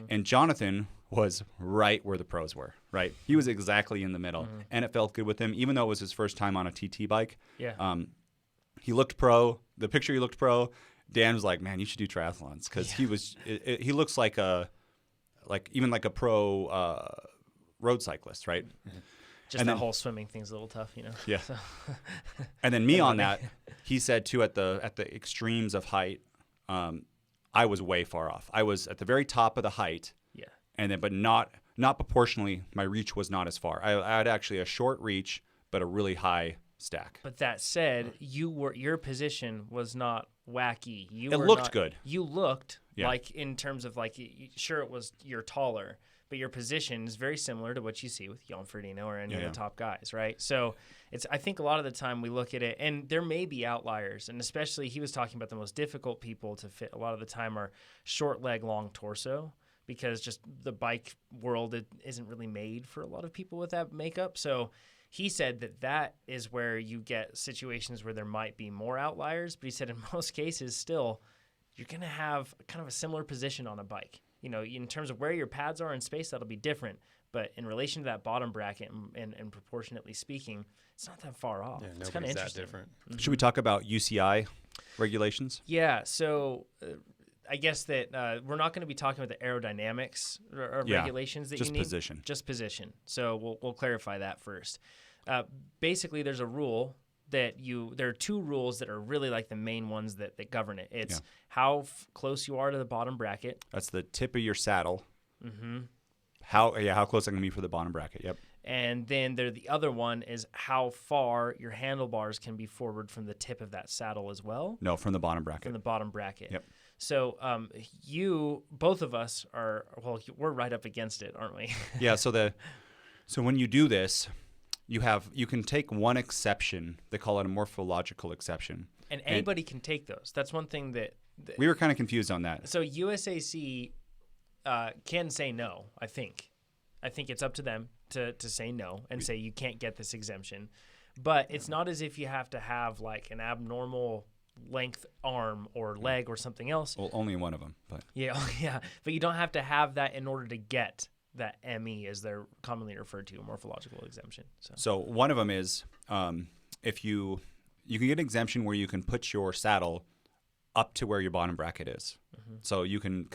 And Jonathan was right where the pros were, right? He was exactly in the middle, and it felt good with him, even though it was his first time on a TT bike. Yeah. He looked pro. The picture he looked pro. Dan was like, "Man, you should do triathlons," because he was. He looks like a pro road cyclist, right? Just the whole swimming thing's a little tough, Yeah. So. And then me on that, he said too at the extremes of height. I was way far off. I was at the very top of the height. Yeah. And then, but not proportionally, my reach was not as far. I had actually a short reach, but a really high stack. But that said, your position was not wacky. It looked good. You looked like, in terms of sure, you're taller, but your position is very similar to what you see with Jan Frodeno or any of the top guys, right? So I think a lot of the time we look at it, and there may be outliers, and especially he was talking about the most difficult people to fit a lot of the time are short leg, long torso, because just the bike world isn't really made for a lot of people with that makeup. So he said that is where you get situations where there might be more outliers, but he said in most cases still you're going to have kind of a similar position on a bike. In terms of where your pads are in space, that'll be different. But in relation to that bottom bracket and proportionately speaking, it's not that far off. Yeah, it's kind of interesting. That different. Should we talk about UCI regulations? Yeah, so I guess that we're not going to be talking about the aerodynamics or regulations that you need. Just position. So we'll clarify that first. Basically, there's a rule that there are two rules that are really like the main ones that govern it. It's how close you are to the bottom bracket. That's the tip of your saddle. Mm-hmm. How close I can be for the bottom bracket. Yep. And then the other one is how far your handlebars can be forward from the tip of that saddle as well. No, from the bottom bracket. From the bottom bracket. Yep. So both of us we're right up against it, aren't we? Yeah. So when you do this, you can take one exception. They call it a morphological exception. And anybody can take those. That's one thing that we were kind of confused on that. So USAC can say no, I think. I think it's up to them to say no and say you can't get this exemption. But it's not as if you have to have like an abnormal length arm or leg or something else. Well, only one of them. But yeah. But you don't have to have that in order to get that ME, as they're commonly referred to, a morphological exemption. So one of them is if you can get an exemption where you can put your saddle up to where your bottom bracket is. Mm-hmm. So you can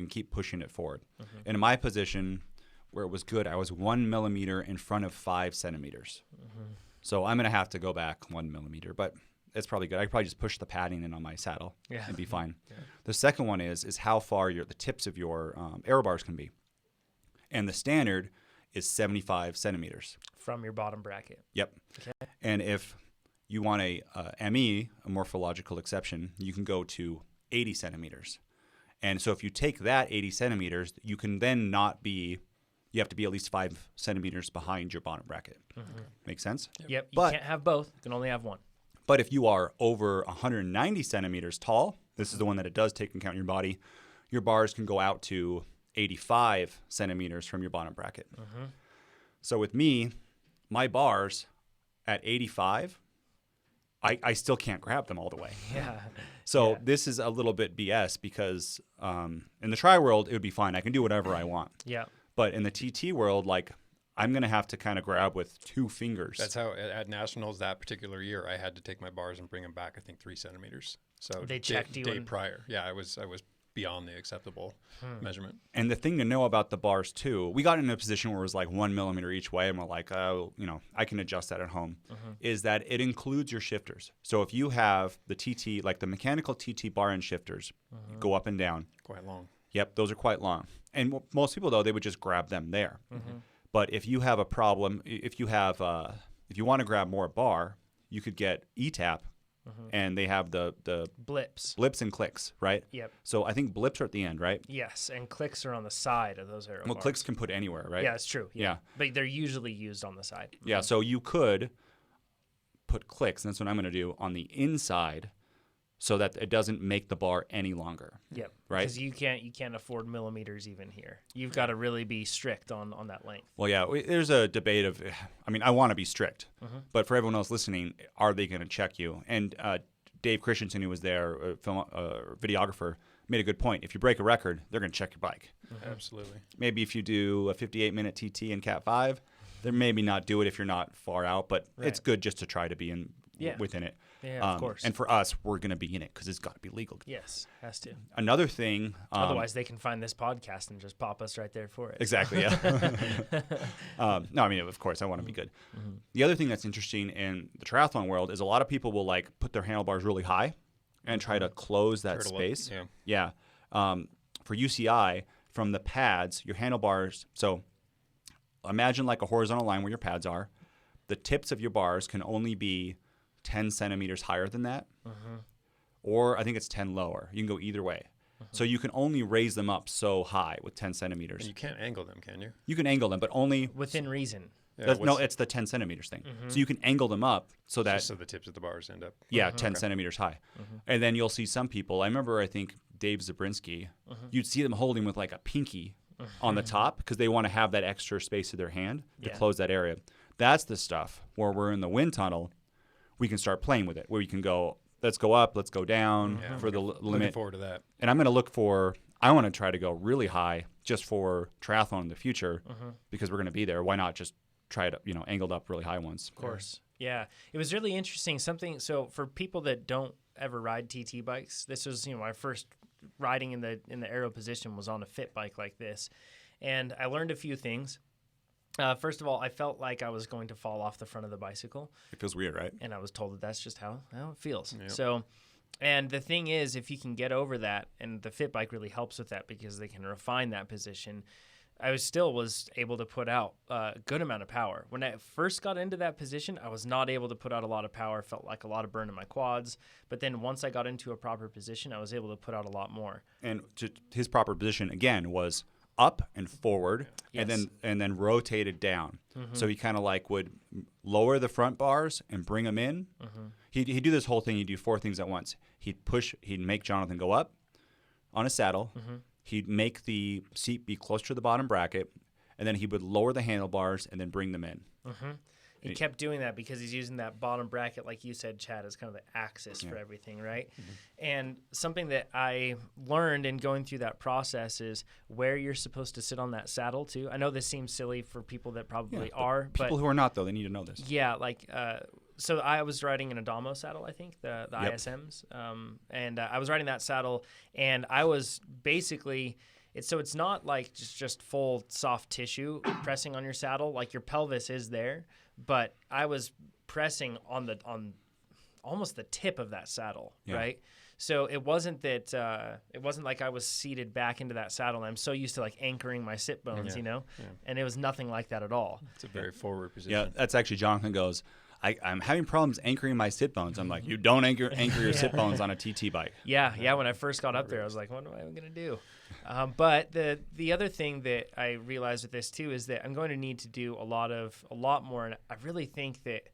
keep pushing it forward. Mm-hmm. And in my position where it was good, I was 1 millimeter in front of 5 centimeters. Mm-hmm. So I'm going to have to go back 1 millimeter, but it's probably good. I could probably just push the padding in on my saddle and be fine. Yeah. The second one is how far the tips of your aero bars can be. And the standard is 75 centimeters. From your bottom bracket. Yep. Okay. And if you want a ME, a morphological exception, you can go to 80 centimeters. And so if you take that 80 centimeters, you can then you have to be at least 5 centimeters behind your bottom bracket. Mm-hmm. Make sense? Yep. You can't have both. You can only have one. But if you are over 190 centimeters tall, this is the one that it does take into account your body, your bars can go out to 85 centimeters from your bottom bracket. Mm-hmm. So with me, my bars at 85, I still can't grab them all the way. Yeah. So this is a little bit BS because in the tri world, it would be fine. I can do whatever I want. Yeah. But in the TT world, like I'm going to have to kind of grab with 2 fingers. That's how at nationals that particular year, I had to take my bars and bring them back, I think 3 centimeters. So they checked you day prior. Yeah, I was beyond the acceptable measurement. And the thing to know about the bars too, we got in a position where it was like 1 millimeter each way, and we're like, oh, I can adjust that at home. Is that it includes your shifters. So if you have the TT, like the mechanical TT bar and shifters, go up and down. Quite long. Yep, those are quite long. And most people though, they would just grab them there. But if you have a problem, if you want to grab more bar, you could get ETAP. And they have the blips and clicks, right? Yep. So I think blips are at the end, right? Yes, and clicks are on the side of those aero bars. Well, clicks can put anywhere, right? Yeah, it's true. Yeah. But they're usually used on the side. Yeah, so you could put clicks, and that's what I'm going to do, on the inside so that it doesn't make the bar any longer. Yep. Right? Because you can't afford millimeters even here. You've got to really be strict on that length. Well, yeah, there's a debate of, I want to be strict, but for everyone else listening, are they going to check you? And Dave Christensen, who was there, videographer, made a good point. If you break a record, they're going to check your bike. Absolutely. Maybe if you do a 58-minute TT in Cat 5, they're maybe not do it if you're not far out, but it's good just to try to be within it. Yeah, of course. And for us, we're going to be in it because it's got to be legal. Yes, has to. Another thing. Otherwise, they can find this podcast and just pop us right there for it. Exactly, yeah. Of course, I want to be good. The other thing that's interesting in the triathlon world is a lot of people will put their handlebars really high and try to close that space. Yeah. For UCI, from the pads, your handlebars, so imagine like a horizontal line where your pads are. The tips of your bars can only be 10 centimeters higher than that, or I think it's 10 lower. You can go either way. So you can only raise them up so high with 10 centimeters. And you can't angle them, can you? You can angle them, but only within reason. No, it's the 10 centimeters thing. So you can angle them up so that just so the tips of the bars end up 10 centimeters high. And then you'll see some people. I remember, I think Dave Zabrinski. You'd see them holding with like a pinky on the top because they want to have that extra space of their hand to close that area. That's the stuff where we're in the wind tunnel. We can start playing with it, where you can go, let's go up, let's go down for the limit. Looking forward to that. And I'm going to I want to try to go really high just for triathlon in the future because we're going to be there. Why not just try it, angled up really high ones? Of course. Yeah. It was really interesting. So for people that don't ever ride TT bikes. This was, my first riding in the aero position was on a fit bike like this. And I learned a few things. First of all, I felt like I was going to fall off the front of the bicycle. It feels weird, right? And I was told that that's just how it feels. Yep. So, and the thing is, if you can get over that, and the fit bike really helps with that because they can refine that position, I was able to put out a good amount of power. When I first got into that position, I was not able to put out a lot of power. Felt like a lot of burn in my quads. But then once I got into a proper position, I was able to put out a lot more. And his proper position, again, was up and forward, Yes. and then rotated down. So he kind of like would lower the front bars and bring them in. He'd do this whole thing. He'd do 4 things at once. He'd make Jonathan go up on a saddle. He'd make the seat be closer to the bottom bracket, and then he would lower the handlebars and then bring them in. He kept doing that because he's using that bottom bracket, like you said, Chad, as kind of the axis for everything, right? And something that I learned in going through that process is where you're supposed to sit on that saddle, too. I know this seems silly for people that probably are. People who are not, though, they need to know this. Yeah, so I was riding an Adamo saddle, I think, the ISMs. And I was riding that saddle, and I was basically... It's not like just full soft tissue pressing on your saddle. Like your pelvis is there, but I was pressing on almost the tip of that saddle, right? So it wasn't like I was seated back into that saddle. And I'm so used to like anchoring my sit bones, and it was nothing like that at all. It's a very forward position. Yeah, that's actually Jonathan goes, I'm having problems anchoring my sit bones. I'm like, you don't anchor your sit bones on a TT bike. Yeah. When I first got up there, I was like, what am I going to do? But the other thing that I realized with this too is that I'm going to need to do a lot more. And I really think that,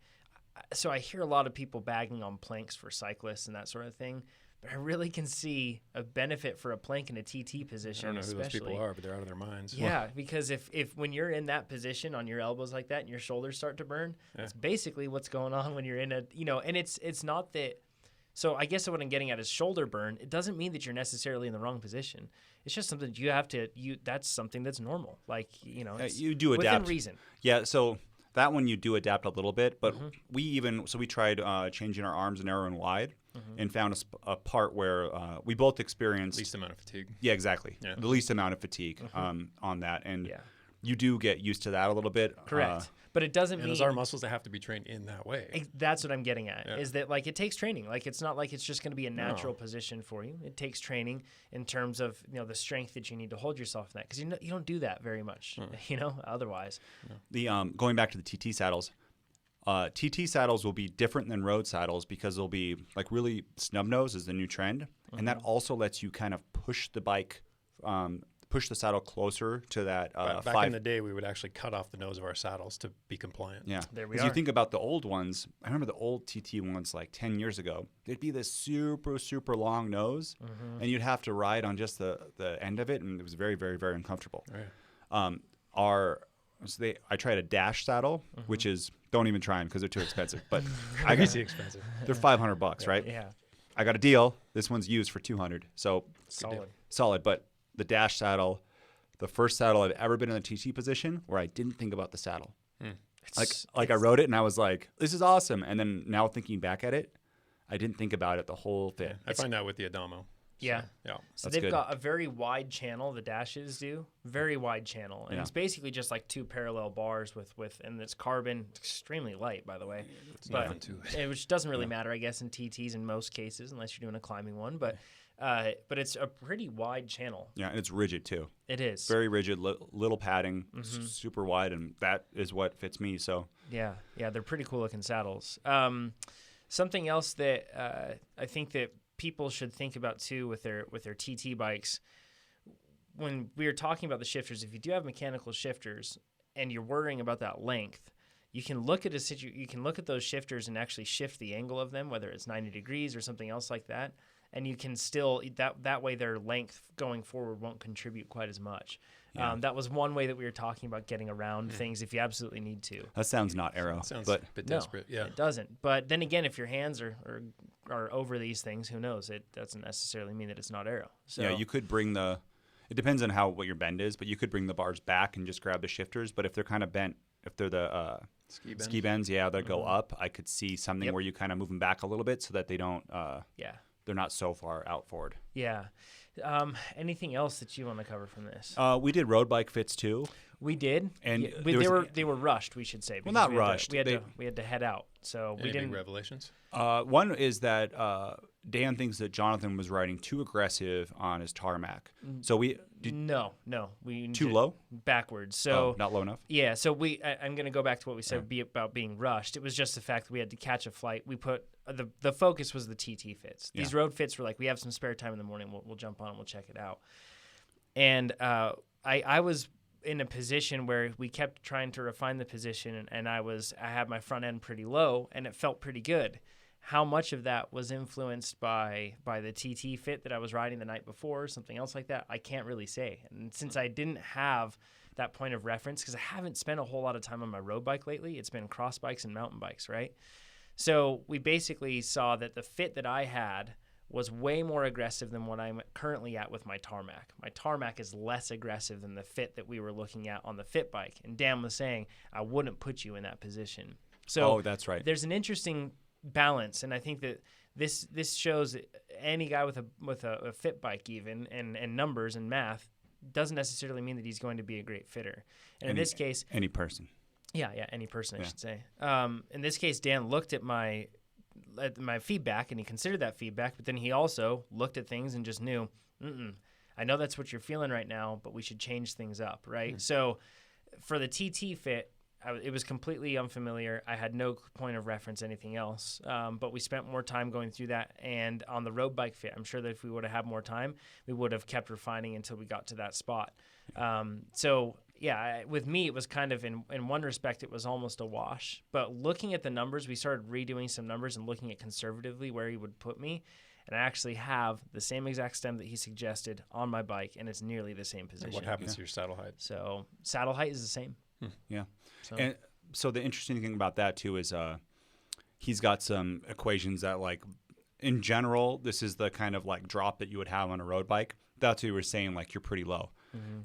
so I hear a lot of people bagging on planks for cyclists and that sort of thing. But I really can see a benefit for a plank in a TT position. I don't know who those people are, but they're out of their minds. Yeah, because if when you're in that position on your elbows like that and your shoulders start to burn, that's basically what's going on when you're in a, and it's not that. So I guess what I'm getting at is shoulder burn. It doesn't mean that you're necessarily in the wrong position. It's just something that you have to, that's something that's normal. Like, it's you do adapt. Within reason. Yeah, so that one you do adapt a little bit, but we tried changing our arms narrow and wide. And found a part where we both experienced least amount of fatigue. Yeah, exactly. Yeah. The least amount of fatigue on that, and you do get used to that a little bit. Correct, but it doesn't mean those are muscles that have to be trained in that way. That's what I'm getting at. Is that like it takes training? Like it's not like it's just going to be a natural position for you. It takes training in terms of the strength that you need to hold yourself in that because you don't do that very much. Otherwise. The going back to the TT saddles. TT saddles will be different than road saddles because they'll be like really snub nose is the new trend, and that also lets you kind of push the bike, push the saddle closer to that. Back in the day, we would actually cut off the nose of our saddles to be compliant. Yeah, there we are. Because you think about the old ones. I remember the old TT ones like 10 years ago. It'd be this super long nose, and you'd have to ride on just the end of it, and it was very very uncomfortable. Right. I tried a dash saddle, which is don't even try them because they're too expensive. But Crazy expensive. They're $500, right? Yeah. I got a deal. This one's used for $200, so Solid. But the dash saddle, the first saddle I've ever been in a TT position where I didn't think about the saddle. I rode it and I was like, this is awesome. And then now thinking back at it, I didn't think about it the whole thing. I find that with the Adamo. Yeah. So they've good. got a very wide channel, the dashes do. Very wide channel. And it's basically just like 2 parallel bars and it's carbon, extremely light, by the way. Which doesn't really matter, I guess, in TTs in most cases, unless you're doing a climbing one. But it's a pretty wide channel. Yeah, and it's rigid, too. It is. Very rigid, little padding, super wide, and that is what fits me. So Yeah, they're pretty cool-looking saddles. Something else that I think that people should think about too with their TT bikes. When we were talking about the shifters, if you do have mechanical shifters and you're worrying about that length, you can look at those shifters and actually shift the angle of them, whether it's 90 degrees or something else like that, and you can still that way their length going forward won't contribute quite as much. Yeah. That was one way that we were talking about getting around things if you absolutely need to. That sounds not aero. Sounds a bit desperate. No, it doesn't. But then again, if your hands are over these things, who knows? It doesn't necessarily mean that it's not aero. So yeah, you could bring it depends on what your bend is, but you could bring the bars back and just grab the shifters. But if they're kind of bent, if they're the ski bends, that go up. I could see something where you kind of move them back a little bit so that they don't, they're not so far out forward. Yeah. Anything else that you want to cover from this? We did road bike fits too. We did, and they were rushed. We should say. Well, not rushed. We had to head out, so we didn't. Big revelations. One is that Dan thinks that Jonathan was riding too aggressive on his tarmac. So we too low, backwards. So not low enough. Yeah. So I'm going to go back to what we said about being rushed. It was just the fact that we had to catch a flight. We put the focus was the TT fits. These road fits were like, we have some spare time in the morning. We'll jump on and we'll check it out. And I was in a position where we kept trying to refine the position, and I had my front end pretty low, and it felt pretty good. How much of that was influenced by the TT fit that I was riding the night before, or something else like that, I can't really say. And since I didn't have that point of reference, because I haven't spent a whole lot of time on my road bike lately, it's been cross bikes and mountain bikes, right? So we basically saw that the fit that I had was way more aggressive than what I'm currently at with my tarmac. My tarmac is less aggressive than the fit that we were looking at on the fit bike. And Dan was saying, I wouldn't put you in that position. So that's right. There's an interesting balance, and I think that this shows any guy with a fit bike even and numbers and math doesn't necessarily mean that he's going to be a great fitter. And in this case, any person. Yeah, any person, I should say. In this case, Dan looked at my feedback, and he considered that feedback, but then he also looked at things and just knew, I know that's what you're feeling right now, but we should change things up, right? So for the TT fit, it was completely unfamiliar. I had no point of reference, anything else, but we spent more time going through that. And on the road bike fit, I'm sure that if we would have had more time, we would have kept refining until we got to that spot. With me, it was kind of, in one respect, it was almost a wash. But looking at the numbers, we started redoing some numbers and looking at conservatively where he would put me. And I actually have the same exact stem that he suggested on my bike, and it's nearly the same position. And what happens to your saddle height? So saddle height is the same. Yeah. And so the interesting thing about that, too, is he's got some equations that, like, in general, this is the kind of, like, drop that you would have on a road bike. That's what you were saying, like, you're pretty low.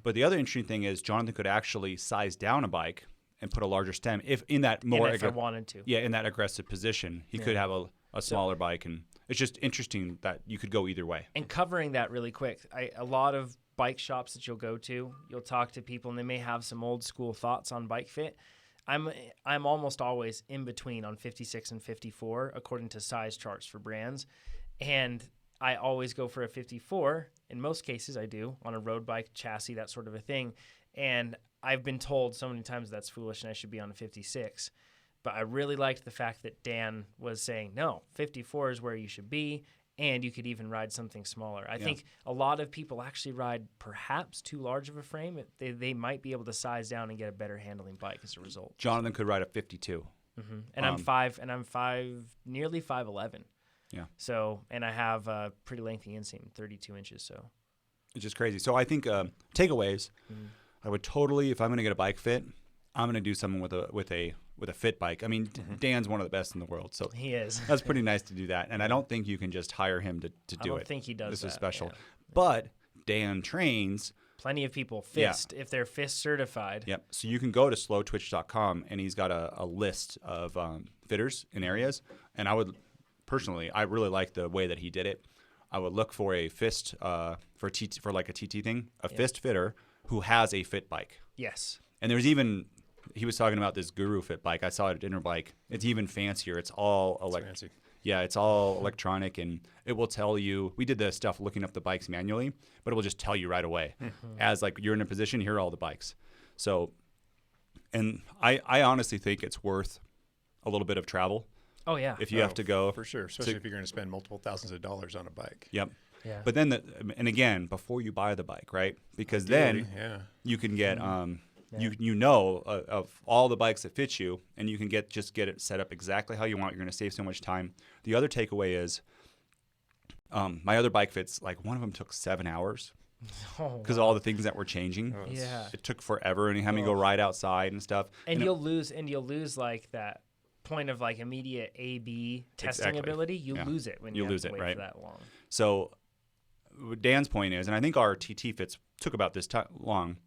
But the other interesting thing is Jonathan could actually size down a bike and put a larger stem if in that more if I wanted to. Yeah, in that aggressive position. He could have a smaller bike, and it's just interesting that you could go either way. And covering that really quick, a lot of bike shops that you'll go to, you'll talk to people, and they may have some old school thoughts on bike fit. I'm almost always in between on 56 and 54 according to size charts for brands, and I always go for a 54. In most cases, I do on a road bike chassis, that sort of a thing. And I've been told so many times that's foolish and I should be on a 56. But I really liked the fact that Dan was saying, no, 54 is where you should be, and you could even ride something smaller. I think a lot of people actually ride perhaps too large of a frame. They might be able to size down and get a better handling bike as a result. Jonathan could ride a 52. And I'm nearly 5'11". Yeah. So, and I have a pretty lengthy inseam, 32 inches. So, it's just crazy. So I think takeaways. I would totally, if I'm going to get a bike fit, I'm going to do something with a fit bike. I mean, Dan's one of the best in the world, so he is. That's pretty nice to do that. And I don't think you can just hire him to do it. I don't think he does. This that. is special. Yeah. But Dan trains. Plenty of people FIST if they're FIST certified. Yep. So you can go to slowtwitch.com, and he's got a list of fitters in areas. And I would personally, I really like the way that he did it. I would look for a FIST for like a TT thing, FIST fitter who has a fit bike. Yes. And there's even, he was talking about this Guru fit bike. I saw it at Dinner Bike. It's even fancier. It's all fancy. Yeah, it's all electronic, and it will tell you. We did the stuff looking up the bikes manually, but it will just tell you right away. As like you're in a position, here are all the bikes. So, and I honestly think it's worth a little bit of travel. Oh yeah. If you have to go, for sure, especially if you're going to spend multiple thousands of dollars on a bike. Yep. Yeah. But then, and again, before you buy the bike, right? Because then you can get you know of all the bikes that fit you, and you can get it set up exactly how you want. You're going to save so much time. The other takeaway is, my other bike fits, like one of them took 7 hours because of all the things that were changing. It took forever, and you had me go ride outside and stuff. And you'll lose like that point of like immediate A/B testing ability. You lose it when you lose it wait for that long. So Dan's point is, and I think our TT fits took about this long.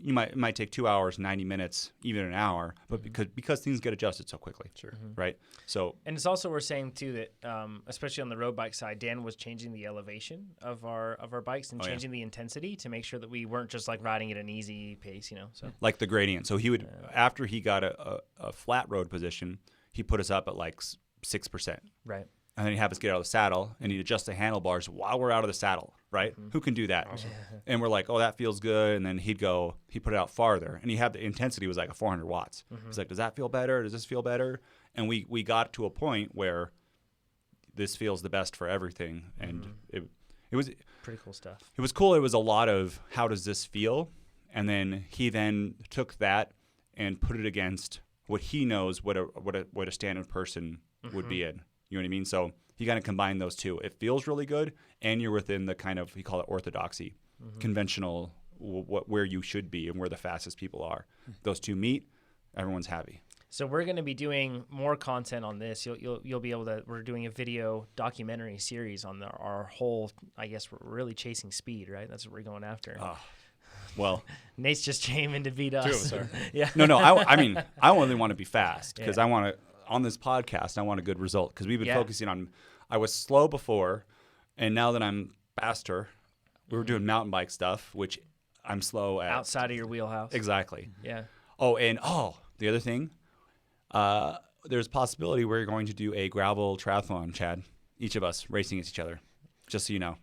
it might take 2 hours, 90 minutes, even an hour, but because things get adjusted so quickly. Sure. Right. So, and it's also worth saying too that especially on the road bike side, Dan was changing the elevation of our bikes and changing the intensity to make sure that we weren't just like riding at an easy pace, So like the gradient. So he would after he got a flat road position, he put us up at like 6%. Right. And then he'd have us get out of the saddle and he'd adjust the handlebars while we're out of the saddle, right? Who can do that? Awesome. And we're like, oh, that feels good. And then he put it out farther. And the intensity was like a 400 watts. He's like, does that feel better? Does this feel better? And we got to a point where this feels the best for everything. And it was pretty cool stuff. It was cool. It was a lot of how does this feel? And then he took that and put it against what he knows what a standard person would be in. You know what I mean? So you got to combine those two. It feels really good, and you're within the kind of, he call it orthodoxy, conventional, where you should be and where the fastest people are. Those two meet, everyone's happy. So we're going to be doing more content on this. You'll be able to. We're doing a video documentary series on our whole. I guess we're really chasing speed, right? That's what we're going after. Well, Nate's just aiming to beat us. Two of us are. Yeah. No. I mean, I only want to be fast because I want to. On this podcast, I want a good result because we've been focusing on. I was slow before, and now that I'm faster, we were doing mountain bike stuff, which I'm slow at. Outside of your wheelhouse. Exactly. Yeah. Oh, and the other thing, there's a possibility we're going to do a gravel triathlon, Chad. Each of us racing against each other, just so you know.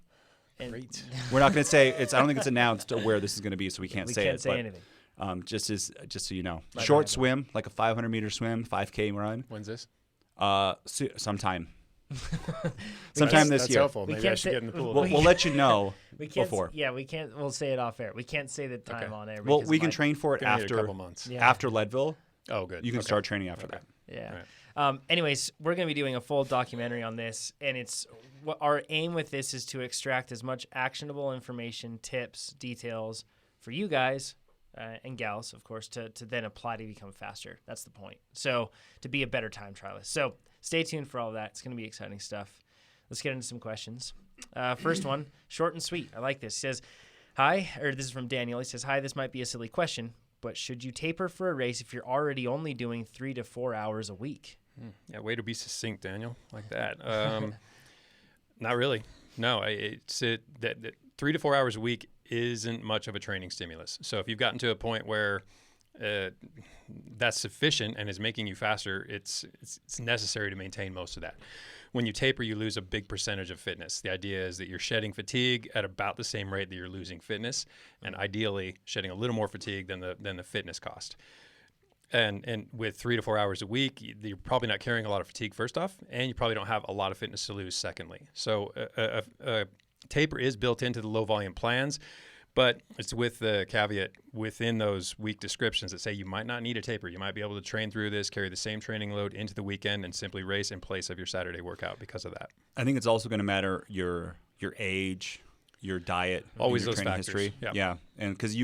Great. We're not going to say I don't think it's announced where this is going to be, so we can't say it. We can't say anything. Just so you know, short swim, like a 500-meter swim, 5K run. When's this? Sometime this That's year. Helpful. Maybe I should get in the pool. We'll let you know before. Yeah, we can't. We'll say it off air. We can't say the time on air. Well, we can train for it after a couple months. After Leadville. Oh, good. You can start training after that. Yeah. Right. Anyways, we're going to be doing a full documentary on this, and our aim with this is to extract as much actionable information, tips, details for you guys and gals, of course, to then apply to become faster. That's the point. So to be a better time trialist. So stay tuned for all of that. It's going to be exciting stuff. Let's get into some questions. First one, short and sweet. I like this. He says, this is from Daniel. He says, hi, this might be a silly question, but should you taper for a race if you're already only doing 3 to 4 hours a week? Yeah, way to be succinct, Daniel, like that. Not really. No, that 3 to 4 hours a week isn't much of a training stimulus. So if you've gotten to a point where that's sufficient and is making you faster, it's necessary to maintain most of that. When you taper, you lose a big percentage of fitness. The idea is that you're shedding fatigue at about the same rate that you're losing fitness, and ideally shedding a little more fatigue than the fitness cost. And with 3 to 4 hours a week, you're probably not carrying a lot of fatigue, first off, and you probably don't have a lot of fitness to lose, secondly. So a taper is built into the low-volume plans, but it's with the caveat within those week descriptions that say you might not need a taper. You might be able to train through this, carry the same training load into the weekend, and simply race in place of your Saturday workout because of that. I think it's also going to matter your age, your diet, always your those training factors. history. Yeah, and because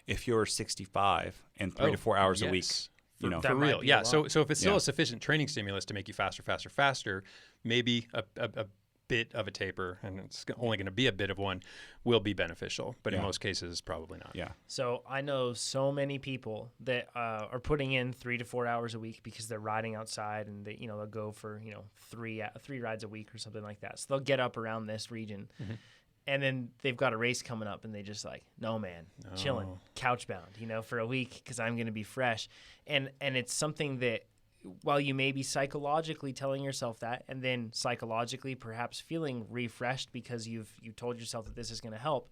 if you're 65 and 3 to 4 hours a week, for real. Yeah. So if it's still a sufficient training stimulus to make you faster, maybe a bit of a taper, and it's only going to be a bit of one, will be beneficial. But in most cases, probably not. Yeah. So I know so many people that are putting in 3 to 4 hours a week because they're riding outside, and they'll go for three rides a week or something like that. So they'll get up around this region. Mm-hmm. And then they've got a race coming up, and they just no, man, chilling, couch bound, for a week because I'm going to be fresh. And it's something that while you may be psychologically telling yourself that, and then psychologically perhaps feeling refreshed because you told yourself that this is going to help,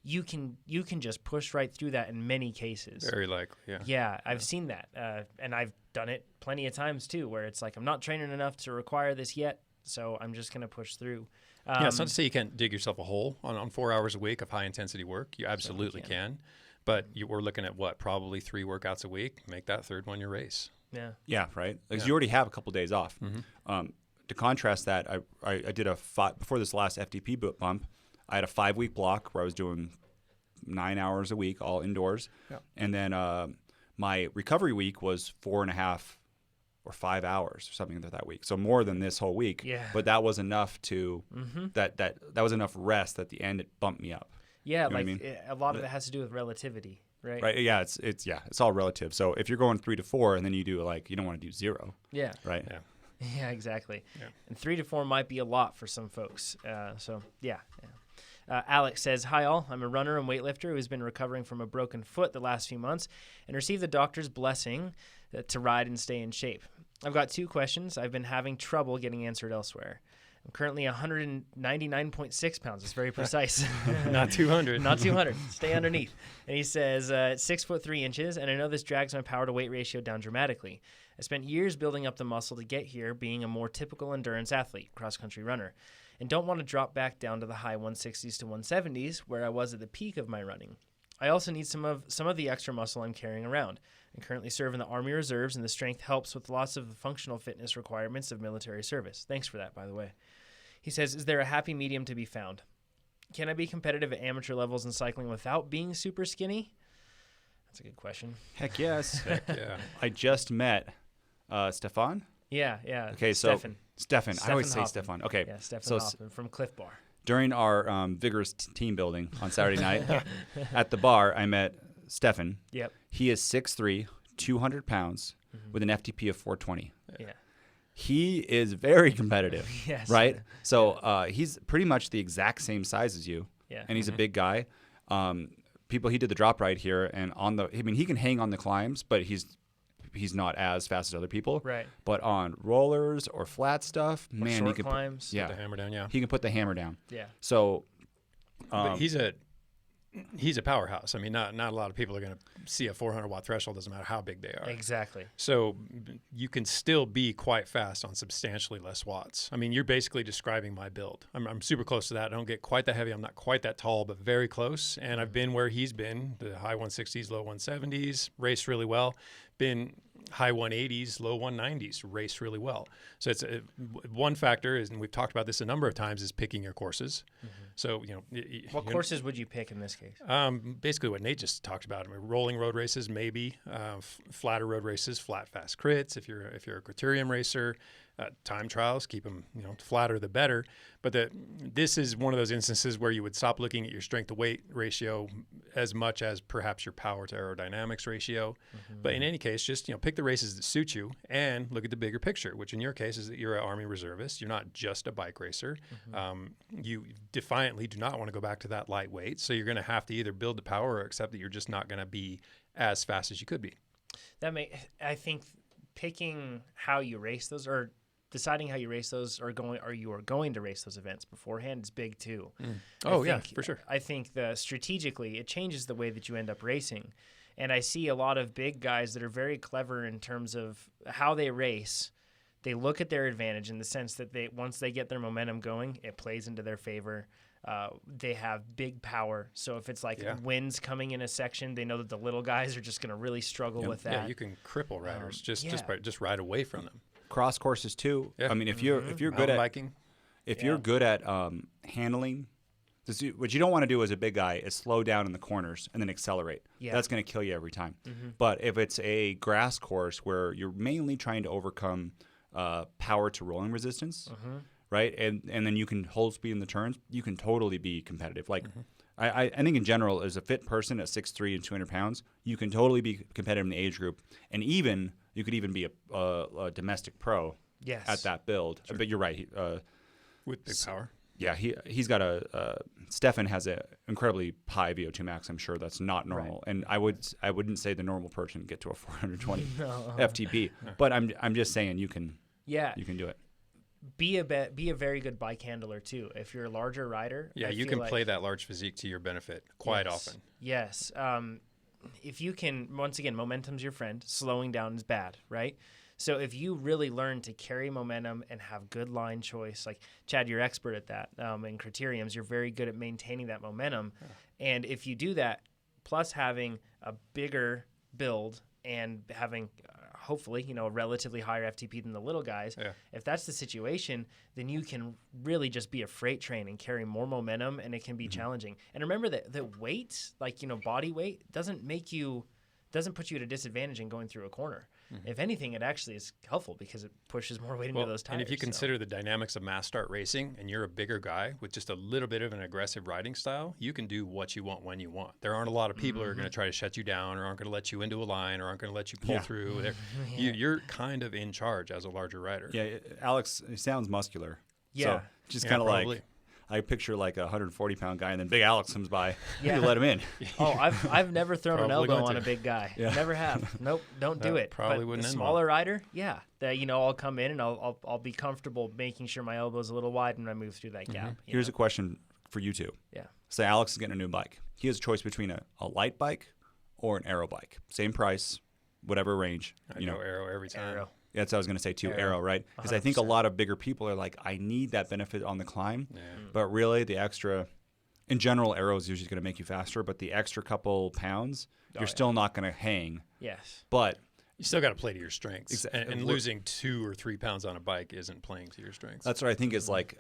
you can just push right through that in many cases. Very likely, yeah. Yeah, I've seen that, and I've done it plenty of times too, where it's like I'm not training enough to require this yet, so I'm just going to push through. It's not to say you can't dig yourself a hole on 4 hours a week of high-intensity work. You absolutely can. But we're looking at probably 3 workouts a week. Make that third one your race. Yeah. Yeah, right? Because you already have a couple days off. Mm-hmm. To contrast that, I did before this last FTP boot bump, I had a 5-week block where I was doing 9 hours a week, all indoors. Yeah. And then my recovery week was 4.5 or 5 hours or something that week. So more than this whole week. Yeah. But that was enough to that was enough rest at the end. It bumped me up. Yeah, you know what I mean? A lot of it has to do with relativity. right? Right. Yeah. It's all relative. So if you're going 3 to 4 and then you do you don't want to do 0. Yeah. Right. Yeah. Yeah, exactly. Yeah. And 3 to 4 might be a lot for some folks. Alex says, "Hi all, I'm a runner and weightlifter who has been recovering from a broken foot the last few months and received the doctor's blessing to ride and stay in shape. I've got 2 questions I've been having trouble getting answered elsewhere. I'm currently 199.6 pounds. It's very precise. Not 200. Not 200. Stay underneath." And he says, "It's 6'3" and I know this drags my power to weight ratio down dramatically. I spent years building up the muscle to get here, being a more typical endurance athlete, cross-country runner, and don't want to drop back down to the high 160s to 170s where I was at the peak of my running. I also need some of the extra muscle I'm carrying around. I currently serve in the Army Reserves, and the strength helps with lots of the functional fitness requirements of military service." Thanks for that, by the way. He says, "Is there a happy medium to be found? Can I be competitive at amateur levels in cycling without being super skinny?" That's a good question. Heck yes. Heck yeah. I just met Stefan. Yeah. Okay, so Stefan. I always say Hoffman. Stefan. Okay. Yeah, Stefan so Hoffman from Cliff Bar. during our vigorous team building on Saturday night at the bar, I met Stefan. Yep. He is 6'3", 200 pounds, with an FTP of 420. Yeah. He is very competitive, Yes. right? So he's pretty much the exact same size as you, Yeah. and he's a big guy. He did the drop ride here, and he can hang on the climbs, but he's not as fast as other people. Right. But on rollers or flat stuff, Or man, short he can climbs. Put the hammer down, yeah. he can put the hammer down. Yeah. So But he's a powerhouse. I mean, not a lot of people are going to see a 400-watt threshold, doesn't matter how big they are. Exactly. So you can still be quite fast on substantially less watts. I mean, you're basically describing my build. I'm super close to that. I don't get quite that heavy. I'm not quite that tall, but very close. And I've been where he's been, the high 160s, low 170s, raced really well. Been high 180s, low 190s, raced really well. So it's one factor is, and we've talked about this a number of times, is picking your courses. So, What courses would you pick in this case? Basically what Nate just talked about. I mean, rolling road races, maybe flatter road races, flat fast crits. If you're a criterium racer, time trials, keep them flatter the better. But this is one of those instances where you would stop looking at your strength to weight ratio as much as perhaps your power to aerodynamics ratio. But in any case, just pick the races that suit you and look at the bigger picture, which in your case is that you're an Army reservist. You're not just a bike racer. You defiantly do not want to go back to that lightweight. So you're going to have to either build the power or accept that you're just not going to be as fast as you could be. I think picking how you race those, or deciding how you race those, or you are going to race those events beforehand, is big too. Yeah, for sure. I think strategically it changes the way that you end up racing. And I see a lot of big guys that are very clever in terms of how they race. They look at their advantage in the sense that once they get their momentum going, it plays into their favor. They have big power. So if it's winds coming in a section, they know that the little guys are just going to really struggle with that. Yeah, you can cripple riders just ride away from them. Cross courses too. Yeah. I mean, if you're good at biking, you're good at handling, what you don't want to do as a big guy is slow down in the corners and then accelerate. Yeah. That's going to kill you every time. But if it's a grass course where you're mainly trying to overcome power to rolling resistance, right, and then you can hold speed in the turns, you can totally be competitive. I think in general, as a fit person at 6'3" and 200 pounds, you can totally be competitive in the age group, and you could even be a domestic pro at that build. Sure. But you're right. With big power. Yeah, he's got Stefan has an incredibly high VO2 max. I'm sure that's not normal, and I wouldn't say the normal person can get to a 420 FTP. But I'm just saying you can do it. Be a very good bike handler too. If you're a larger rider, you can play that large physique to your benefit quite often. Yes. If you can, once again, momentum's your friend. Slowing down is bad, right? So if you really learn to carry momentum and have good line choice, like Chad, you're expert at that. In criteriums, you're very good at maintaining that momentum. And if you do that, plus having a bigger build and having hopefully, a relatively higher FTP than the little guys. Yeah. If that's the situation, then you can really just be a freight train and carry more momentum, and it can be challenging. And remember that the weight, body weight, doesn't put you at a disadvantage in going through a corner. If anything, it actually is helpful because it pushes more weight into those tires. And if you consider the dynamics of mass start racing and you're a bigger guy with just a little bit of an aggressive riding style, you can do what you want when you want. There aren't a lot of people who are going to try to shut you down or aren't going to let you into a line or aren't going to let you pull through. You're kind of in charge as a larger rider. Yeah, Alex, he sounds muscular. Yeah. So just kind of like, I picture like a 140-pound guy, and then big Alex comes by. You let him in. Oh, I've never thrown an elbow on a big guy. Never have. Nope, don't do it. Probably but wouldn't. A smaller rider, I'll come in and I'll be comfortable making sure my elbow's a little wide when I move through that gap. Here's a question for you two. Yeah. Say Alex is getting a new bike. He has a choice between a light bike or an aero bike. Same price, whatever range. I go aero every time. Aero. Yeah, that's what I was going to say too, aero, right? Because I think a lot of bigger people are like, I need that benefit on the climb. Yeah. But really, the extra, in general, aero is usually going to make you faster, but the extra couple pounds, you're still not going to hang. Yes. But you still got to play to your strengths. And losing 2 or 3 pounds on a bike isn't playing to your strengths. That's what I think is like,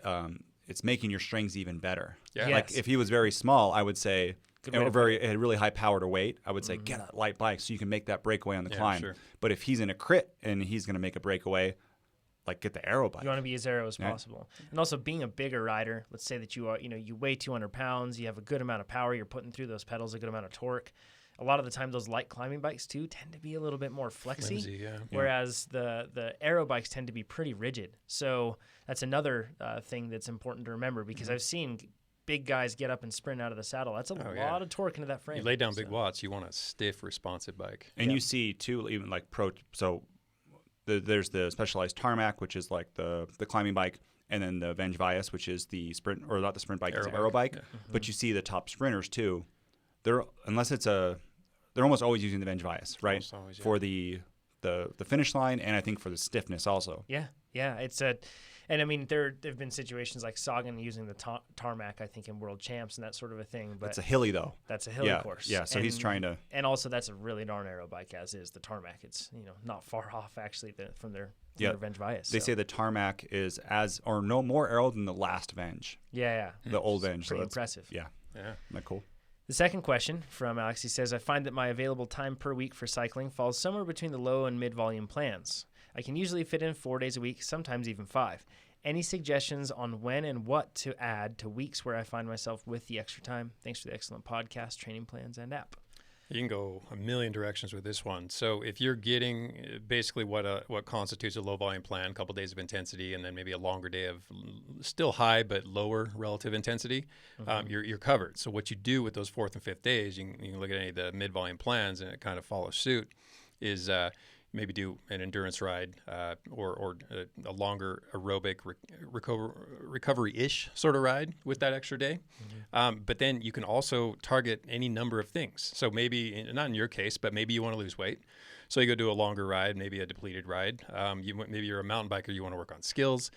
it's making your strengths even better. Yeah. Yes. Like if he was very small, I would say, had really high power to weight, I would say get a light bike so you can make that breakaway on the climb. Sure. But if he's in a crit and he's going to make a breakaway, like get the aero bike. You want to be as aero as possible. And also being a bigger rider, let's say that you are, you weigh 200 pounds, you have a good amount of power, you're putting through those pedals, a good amount of torque. A lot of the time, those light climbing bikes too tend to be a little bit more flimsy, whereas the aero bikes tend to be pretty rigid. So that's another thing that's important to remember because I've seen big guys get up and sprint out of the saddle. That's a lot of torque into that frame. You lay down big watts, you want a stiff, responsive bike. And you see, too, even like there's the Specialized Tarmac, which is like the climbing bike, and then the Venge Vias, which is the sprint, or not the sprint bike, it's the aero bike. Yeah. But you see the top sprinters, too. They're almost always using the Venge Vias, right? Always, for the finish line, and I think for the stiffness also. Yeah. And I mean, there have been situations like Sagan using the tarmac, I think, in World Champs and that sort of a thing. But it's a hilly, though. That's a hilly course. Yeah, so he's trying to. And also, that's a really darn aero bike, as is the tarmac. It's not far off actually from their Venge Vias. They say the tarmac is no more aero than the last Venge. Yeah. The old Venge. Pretty impressive. Yeah. Isn't that cool? The second question from Alex, he says, I find that my available time per week for cycling falls somewhere between the low and mid-volume plans. I can usually fit in 4 days a week, sometimes even 5. Any suggestions on when and what to add to weeks where I find myself with the extra time? Thanks for the excellent podcast, training plans, and app. You can go a million directions with this one. So if you're getting basically what constitutes a low volume plan, a couple days of intensity, and then maybe a longer day of still high but lower relative intensity, you're covered. So what you do with those 4th and 5th days, you can look at any of the mid volume plans, and it kind of follows suit. Is maybe do an endurance ride or a longer aerobic recovery-ish sort of ride with that extra day. But then you can also target any number of things. So maybe, not in your case, but maybe you want to lose weight. So you go do a longer ride, maybe a depleted ride. Maybe you're a mountain biker, you want to work on skills.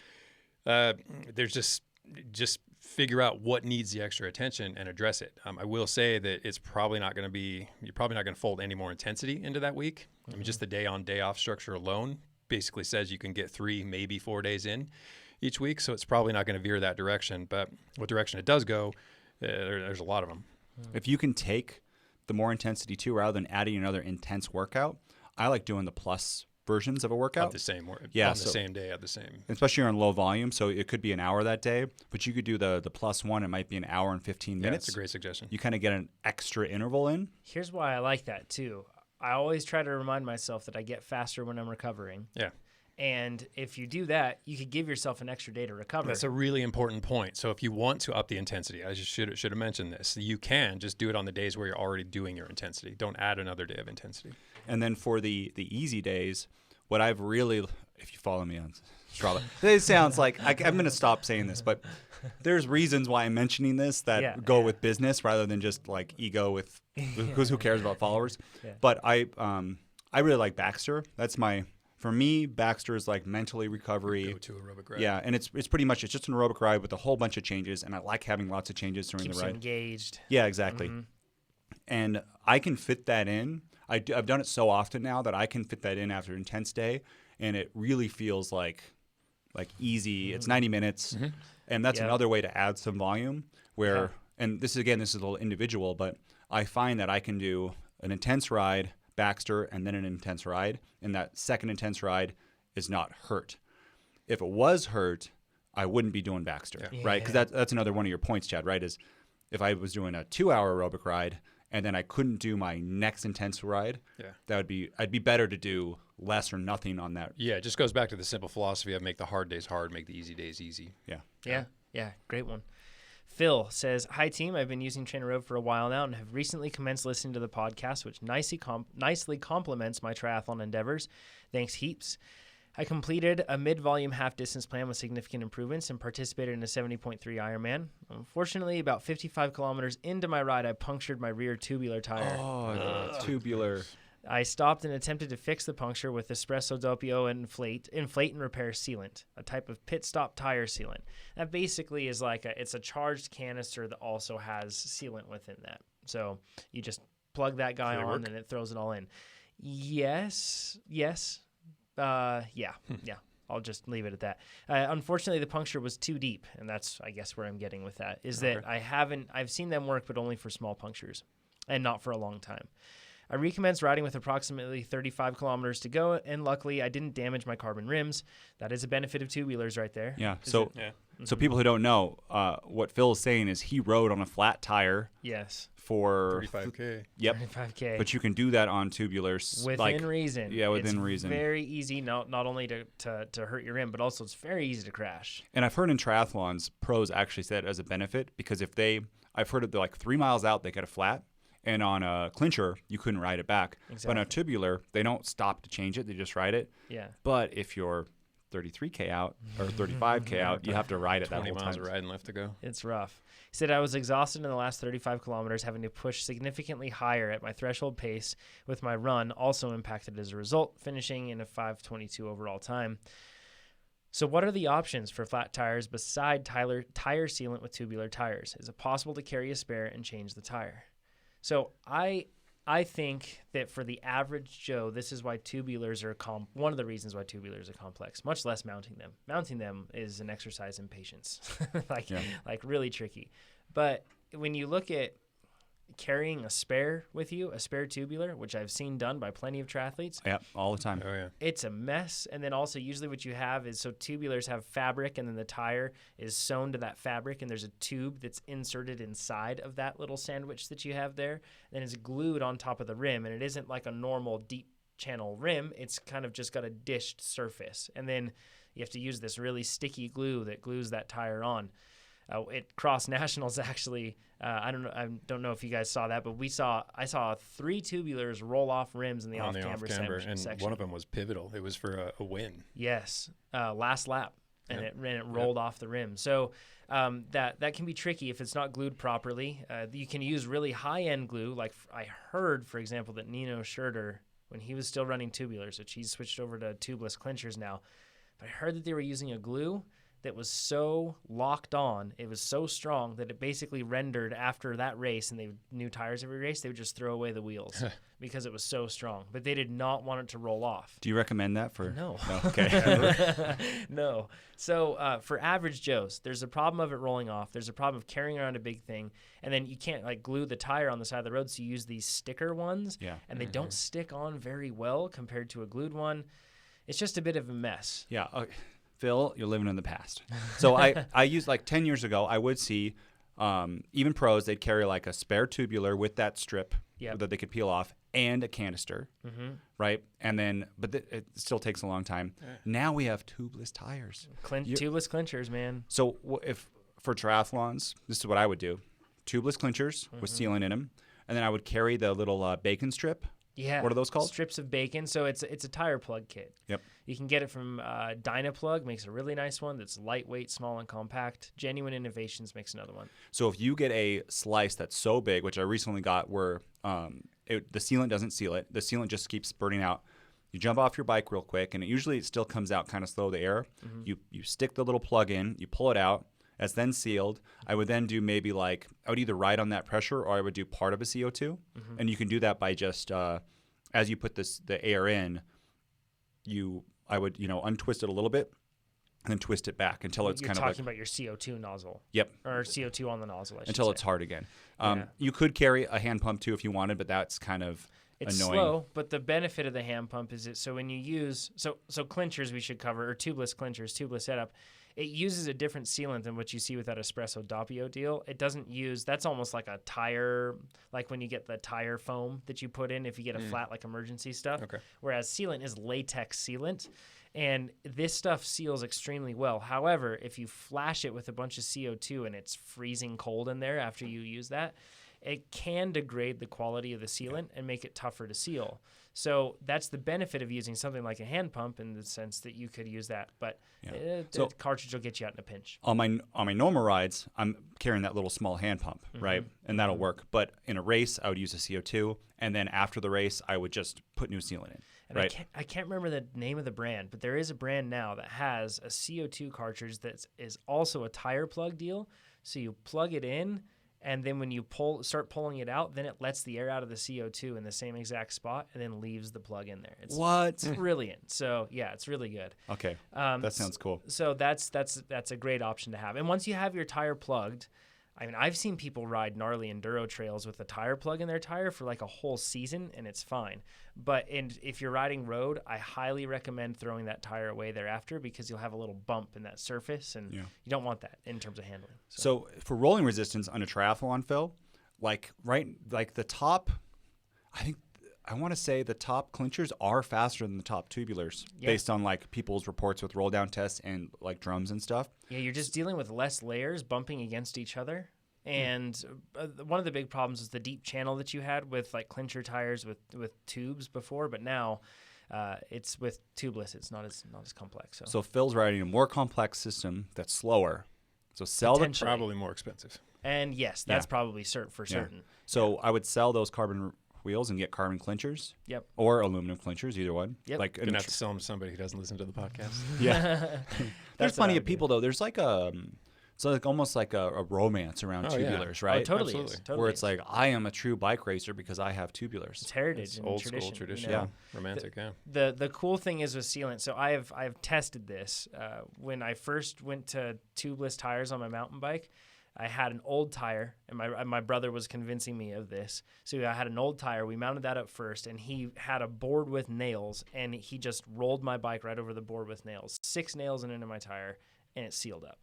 There's just figure out what needs the extra attention and address it. I will say that you're probably not going to fold any more intensity into that week. I mean, just the day on, day off structure alone basically says you can get 3, maybe 4 days in each week. So it's probably not going to veer that direction. But what direction it does go, there's a lot of them. If you can take the more intensity too, rather than adding another intense workout, I like doing the plus versions of a workout. Of the same the same day at the same. Especially on low volume, so it could be an hour that day, but you could do the plus one. It might be an hour and 15 minutes. Yeah, that's a great suggestion. You kind of get an extra interval in. Here's why I like that too. I always try to remind myself that I get faster when I'm recovering. Yeah. And if you do that, you could give yourself an extra day to recover. That's a really important point. So if you want to up the intensity, I just should have mentioned this. You can just do it on the days where you're already doing your intensity. Don't add another day of intensity. And then for the easy days, what I've really, if you follow me on Strava, it sounds like I'm going to stop saying this, but there's reasons why I'm mentioning this that go with business rather than just like ego with who cares about followers. Yeah. But I really like Baxter. For me, Baxter is like mentally recovery. Go to aerobic ride. Yeah, and it's pretty much just an aerobic ride with a whole bunch of changes, and I like having lots of changes during Keeps the ride. You engaged. Yeah, exactly. Mm-hmm. And I can fit that in. I've done it so often now that I can fit that in after an intense day, and it really feels like easy. It's 90 minutes, and that's another way to add some volume. And this is a little individual, but I find that I can do an intense ride, Baxter, and then an intense ride, and that second intense ride is not hurt. If it was hurt, I wouldn't be doing Baxter, right? Because that's another one of your points, Chad, right? Is if I was doing a 2-hour aerobic ride and then I couldn't do my next intense ride, I'd be better to do less or nothing on that. Yeah, it just goes back to the simple philosophy of make the hard days hard, make the easy days easy. Yeah, great one. Phil says, "Hi team, I've been using TrainerRoad for a while now and have recently commenced listening to the podcast, which nicely complements my triathlon endeavors. Thanks heaps. I completed a mid-volume half-distance plan with significant improvements and participated in a 70.3 Ironman. Unfortunately, about 55 kilometers into my ride, I punctured my rear tubular tire. Tubular. I stopped and attempted to fix the puncture with Espresso Doppio inflate and repair sealant, a type of pit stop tire sealant. That basically is it's a charged canister that also has sealant within that. So you just plug that guy on and it throws it all in. Yes. I'll just leave it at that. Unfortunately, the puncture was too deep, and that's, I guess, where I'm getting with that, is that I've seen them work, but only for small punctures and not for a long time. I recommenced riding with approximately 35 kilometers to go, and luckily I didn't damage my carbon rims. That is a benefit of Tubulars right there. Yeah. So people who don't know, what Phil is saying is he rode on a flat tire. Yes. For 35K. Yep. 35K. But you can do that on Tubulars. Within reason. Yeah, within reason. It's very easy, not only to hurt your rim, but also it's very easy to crash. And I've heard in triathlons, pros actually say it as a benefit because I've heard it 3 miles out, they get a flat. And on a clincher, you couldn't ride it back. Exactly. But on a tubular, they don't stop to change it. They just ride it. Yeah. But if you're 33K out or 35K out, you have to ride it that whole time. 20 miles of riding left to go. It's rough. He said, I was exhausted in the last 35 kilometers, having to push significantly higher at my threshold pace with my run, also impacted as a result, finishing in a 5:22 overall time. So what are the options for flat tires beside tire sealant with tubular tires? Is it possible to carry a spare and change the tire? So I think that for the average Joe, this is why tubulars are one of the reasons why tubulars are complex, much less mounting them. Mounting them is an exercise in patience, like really tricky. But when you look at carrying a spare with you, a spare tubular, which I've seen done by plenty of triathletes. Yeah, all the time. Oh, yeah. It's a mess. And then also usually what you have is, so tubulars have fabric and then the tire is sewn to that fabric and there's a tube that's inserted inside of that little sandwich that you have there. And it's glued on top of the rim, and it isn't like a normal deep channel rim. It's kind of just got a dished surface. And then you have to use this really sticky glue that glues that tire on. At Cross Nationals, actually, I don't know if you guys saw that, but I saw 3 tubulars roll off rims in the off-camber section. And one of them was pivotal. It was for a win. Yes, last lap, and it rolled off the rim. So that can be tricky if it's not glued properly. You can use really high-end glue, like I heard, for example, that Nino Schurter, when he was still running tubulars, which he's switched over to tubeless Clinchers now, but I heard that they were using a glue that was so locked on, it was so strong that it basically rendered after that race, and they new tires every race, they would just throw away the wheels because it was so strong. But they did not want it to roll off. Do you recommend that for? No. Okay. No. So for average Joes, there's a problem of it rolling off. There's a problem of carrying around a big thing, and then you can't glue the tire on the side of the road, so you use these sticker ones, and they don't stick on very well compared to a glued one. It's just a bit of a mess. Yeah. Okay. Phil, you're living in the past. So I used 10 years ago, I would see even pros, they'd carry a spare tubular with that strip that they could peel off and a canister, right? And then, but it still takes a long time. Yeah. Now we have tubeless tires. Tubeless Clinchers, man. So if for triathlons, this is what I would do. Tubeless Clinchers with sealant in them. And then I would carry the little bacon strip. Yeah. What are those called? Strips of bacon. So it's a tire plug kit. Yep. You can get it from Dynaplug, makes a really nice one that's lightweight, small, and compact. Genuine Innovations makes another one. So if you get a slice that's so big, which I recently got, where the sealant doesn't seal it, the sealant just keeps spurting out. You jump off your bike real quick, and it still comes out kind of slow, the air. You stick the little plug in, you pull it out. It's then sealed. I would then do maybe I would either ride on that pressure or I would do part of a CO2. And you can do that by just, as you put the air in, I would untwist it a little bit and then twist it back until it's You're kind of talking about your CO2 nozzle. Yep. Or CO2 on the nozzle, until it's hard again. You could carry a hand pump too if you wanted, but that's kind of It's annoying. slow, but the benefit of the hand pump is so when you use so Clinchers we should cover, or tubeless Clinchers, tubeless setup, it uses a different sealant than what you see with that Espresso Doppio deal. It doesn't use, that's almost like a tire, like when you get the tire foam that you put in if you get a flat like emergency stuff. Okay. Whereas sealant is latex sealant. And this stuff seals extremely well. However, if you flash it with a bunch of CO2 and it's freezing cold in there after you use that, it can degrade the quality of the sealant and make it tougher to seal. So that's the benefit of using something like a hand pump in the sense that you could use that. But the cartridge will get you out in a pinch. On my normal rides, I'm carrying that little small hand pump, right? And that'll work. But in a race, I would use a CO2. And then after the race, I would just put new sealant in. And right. I can't remember the name of the brand, but there is a brand now that has a CO2 cartridge that is also a tire plug deal. So you plug it in, and then when you start pulling it out, then it lets the air out of the CO2 in the same exact spot and then leaves the plug in there. It's brilliant. So, yeah, it's really good. Okay. That sounds cool. So that's a great option to have. And once you have your tire plugged, I mean, I've seen people ride gnarly enduro trails with a tire plug in their tire for like a whole season, and it's fine. But if you're riding road, I highly recommend throwing that tire away thereafter because you'll have a little bump in that surface, and you don't want that in terms of handling. So for rolling resistance on a triathlon, Phil, like the top, I want to say the top Clinchers are faster than the top Tubulars based on like people's reports with roll down tests and like drums and stuff. Yeah, you're just dealing with less layers bumping against each other. And one of the big problems is the deep channel that you had with like Clincher tires with tubes before, but now it's with tubeless. It's not as complex. So Phil's riding a more complex system that's slower. So sell them probably more expensive. And yes, that's probably for certain. So I would sell those carbon wheels and get carbon Clinchers. Yep. Or aluminum Clinchers, either one. Yep. Like you're gonna have to sell them to somebody who doesn't listen to the podcast. Yeah. There's plenty of people though. There's like so like almost like a romance around tubulars, right? Oh, totally. Totally. Where it's like I am a true bike racer because I have tubulars. It's heritage, and old tradition, school tradition, you know? romantic. The cool thing is with sealant. So I've tested this when I first went to tubeless tires on my mountain bike. I had an old tire, and my brother was convincing me of this. So I had an old tire. We mounted that up first, and he had a board with nails, and he just rolled my bike right over the board with nails. 6 nails into my tire, and it sealed up.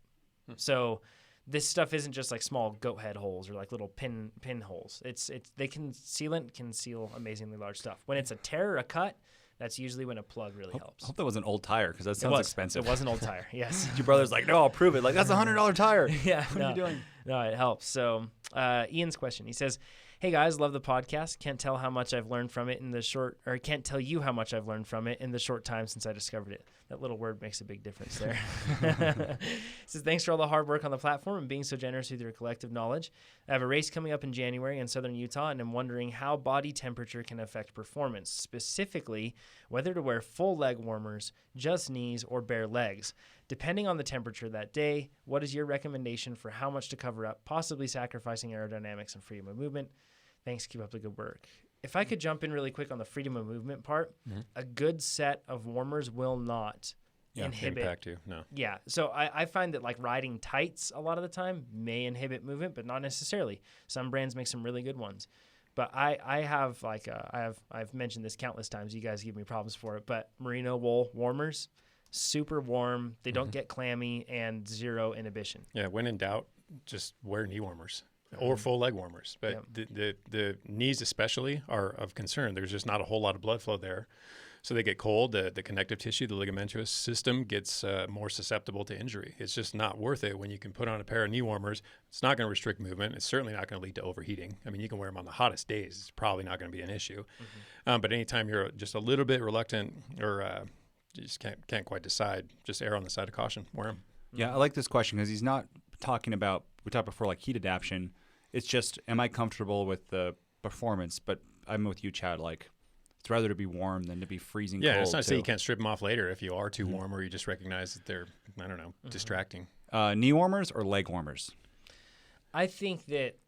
So this stuff isn't just like small goat head holes or like little pin holes. Sealant can seal amazingly large stuff. When it's a tear or a cut, that's usually when a plug really helps. I hope that was an old tire because that sounds expensive. It was an old tire, yes. Your brother's like, no, I'll prove it. Like, that's a $100 tire. Yeah. What are you doing? No, it helps. So Ian's question, he says, hey guys, love the podcast. Can't tell you how much I've learned from it in the short time since I discovered it. That little word makes a big difference there. He says, thanks for all the hard work on the platform and being so generous with your collective knowledge. I have a race coming up in January in southern Utah, and I'm wondering how body temperature can affect performance, specifically whether to wear full leg warmers, just knees, or bare legs. Depending on the temperature that day, what is your recommendation for how much to cover up, possibly sacrificing aerodynamics and freedom of movement? Thanks. Keep up the good work. If I could jump in really quick on the freedom of movement part, a good set of warmers will not inhibit. Impact you. No. Yeah. So I find that like riding tights a lot of the time may inhibit movement, but not necessarily. Some brands make some really good ones. But I've mentioned this countless times. You guys give me problems for it. But merino wool warmers, super warm. They don't get clammy and zero inhibition. Yeah. When in doubt, just wear knee warmers. Or full leg warmers, but the knees especially are of concern. There's just not a whole lot of blood flow there, so they get cold. The connective tissue, the ligamentous system, gets more susceptible to injury. It's just not worth it when you can put on a pair of knee warmers. It's not going to restrict movement. It's certainly not going to lead to overheating. I mean, you can wear them on the hottest days. It's probably not going to be an issue. But anytime you're just a little bit reluctant or you just can't quite decide, just err on the side of caution. Wear them. Yeah, I like this question because he's not talking about, we talked before, like heat adaptation. It's just, am I comfortable with the performance? But I'm with you, Chad. Like, it's rather to be warm than to be freezing cold. Yeah, it's not to say you can't strip them off later if you are too warm or you just recognize that they're, I don't know, distracting. Knee warmers or leg warmers? I think that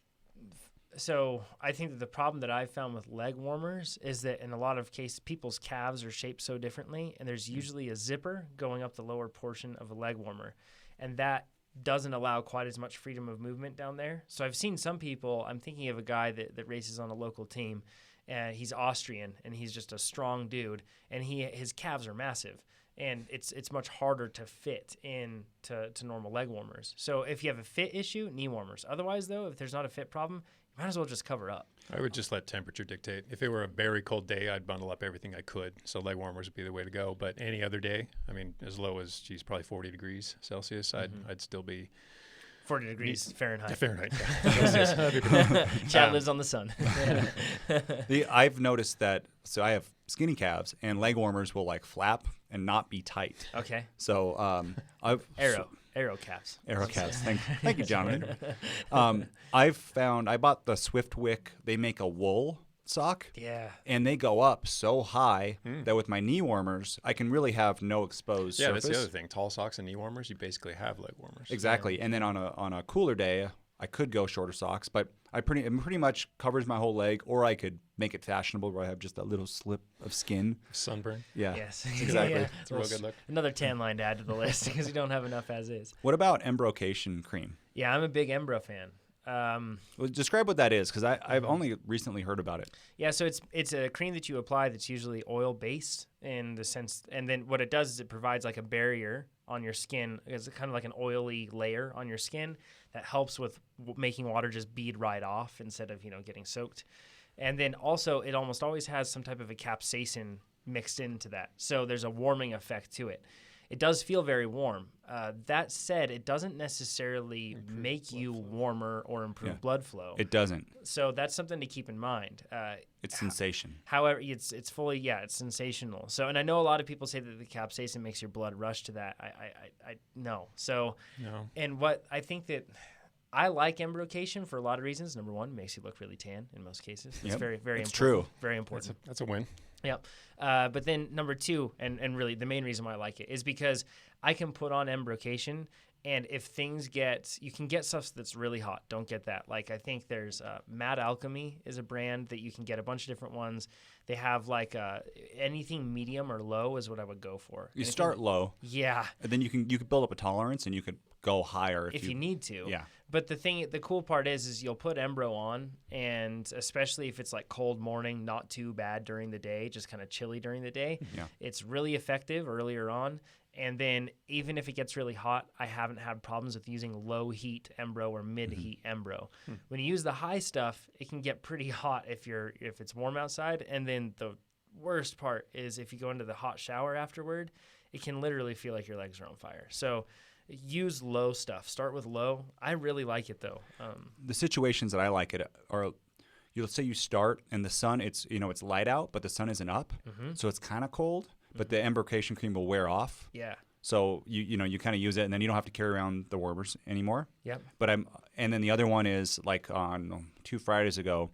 the problem that I've found with leg warmers is that in a lot of cases, people's calves are shaped so differently, and there's usually a zipper going up the lower portion of a leg warmer. And that doesn't allow quite as much freedom of movement down there. So I've seen some people, I'm thinking of a guy that races on a local team, and he's Austrian, and he's just a strong dude, and his calves are massive, and it's much harder to fit in to normal leg warmers. So if you have a fit issue, knee warmers. Otherwise, though, if there's not a fit problem, you might as well just cover up. I would just let temperature dictate. If it were a very cold day, I'd bundle up everything I could. So leg warmers would be the way to go. But any other day, I mean, as low as, probably 40 degrees Celsius, I'd still be 40 degrees Fahrenheit. Fahrenheit. Yeah. Chad lives on the sun. I've noticed that. So I have skinny calves, and leg warmers will like flap and not be tight. Okay. So Aero calves. Aero calves. Thank you, Jonathan. I bought the Swiftwick. They make a wool sock. Yeah. And they go up so high that with my knee warmers, I can really have no exposed surface. That's the other thing. Tall socks and knee warmers, you basically have leg warmers. Exactly. And then on a cooler day, I could go shorter socks, but it pretty much covers my whole leg, or I could make it fashionable where I have just a little slip of skin. Sunburn. Yeah. Yes. Exactly. Yeah. It's a real good look. Another tan line to add to the list because you don't have enough as is. What about embrocation cream? Yeah, I'm a big Embro fan. Well, describe what that is, because I've only recently heard about it. Yeah, so it's a cream that you apply that's usually oil-based in the sense, and then what it does is it provides like a barrier on your skin. It's kind of like an oily layer on your skin that helps with making water just bead right off instead of, getting soaked. And then also it almost always has some type of a capsaicin mixed into that. So there's a warming effect to it. It does feel very warm. That said, it doesn't necessarily make you warmer or improve blood flow. It doesn't. So that's something to keep in mind. It's sensation. However, it's fully, it's sensational. So, and I know a lot of people say that the capsaicin makes your blood rush to that. I no. So, no. And what I think that I like embrocation for a lot of reasons. Number one, makes you look really tan in most cases. It's very, very it's important. True. Very important. That's a win. Yep. But then number two, and really the main reason why I like it is because I can put on embrocation, and if things you can get stuff that's really hot. Don't get that. Like I think there's Mad Alchemy is a brand that you can get a bunch of different ones. They have like anything medium or low is what I would go for. You start low. Yeah. And then you can build up a tolerance, and you could go higher if you need to. Yeah. But the cool part is you'll put Embro on, and especially if it's like cold morning, not too bad during the day, just kind of chilly during the day. Yeah. It's really effective earlier on. And then even if it gets really hot, I haven't had problems with using low heat Embro or mid heat Embro. When you use the high stuff, it can get pretty hot if it's warm outside. And then the worst part is if you go into the hot shower afterward, it can literally feel like your legs are on fire. So use low stuff. Start with low. I really like it though. The situations that I like it are, you'll say you start and the sun, it's light out, but the sun isn't up, so it's kind of cold. But the embrocation cream will wear off. Yeah. So you kind of use it, and then you don't have to carry around the warmers anymore. Yep. And then the other one is like on 2 Fridays ago,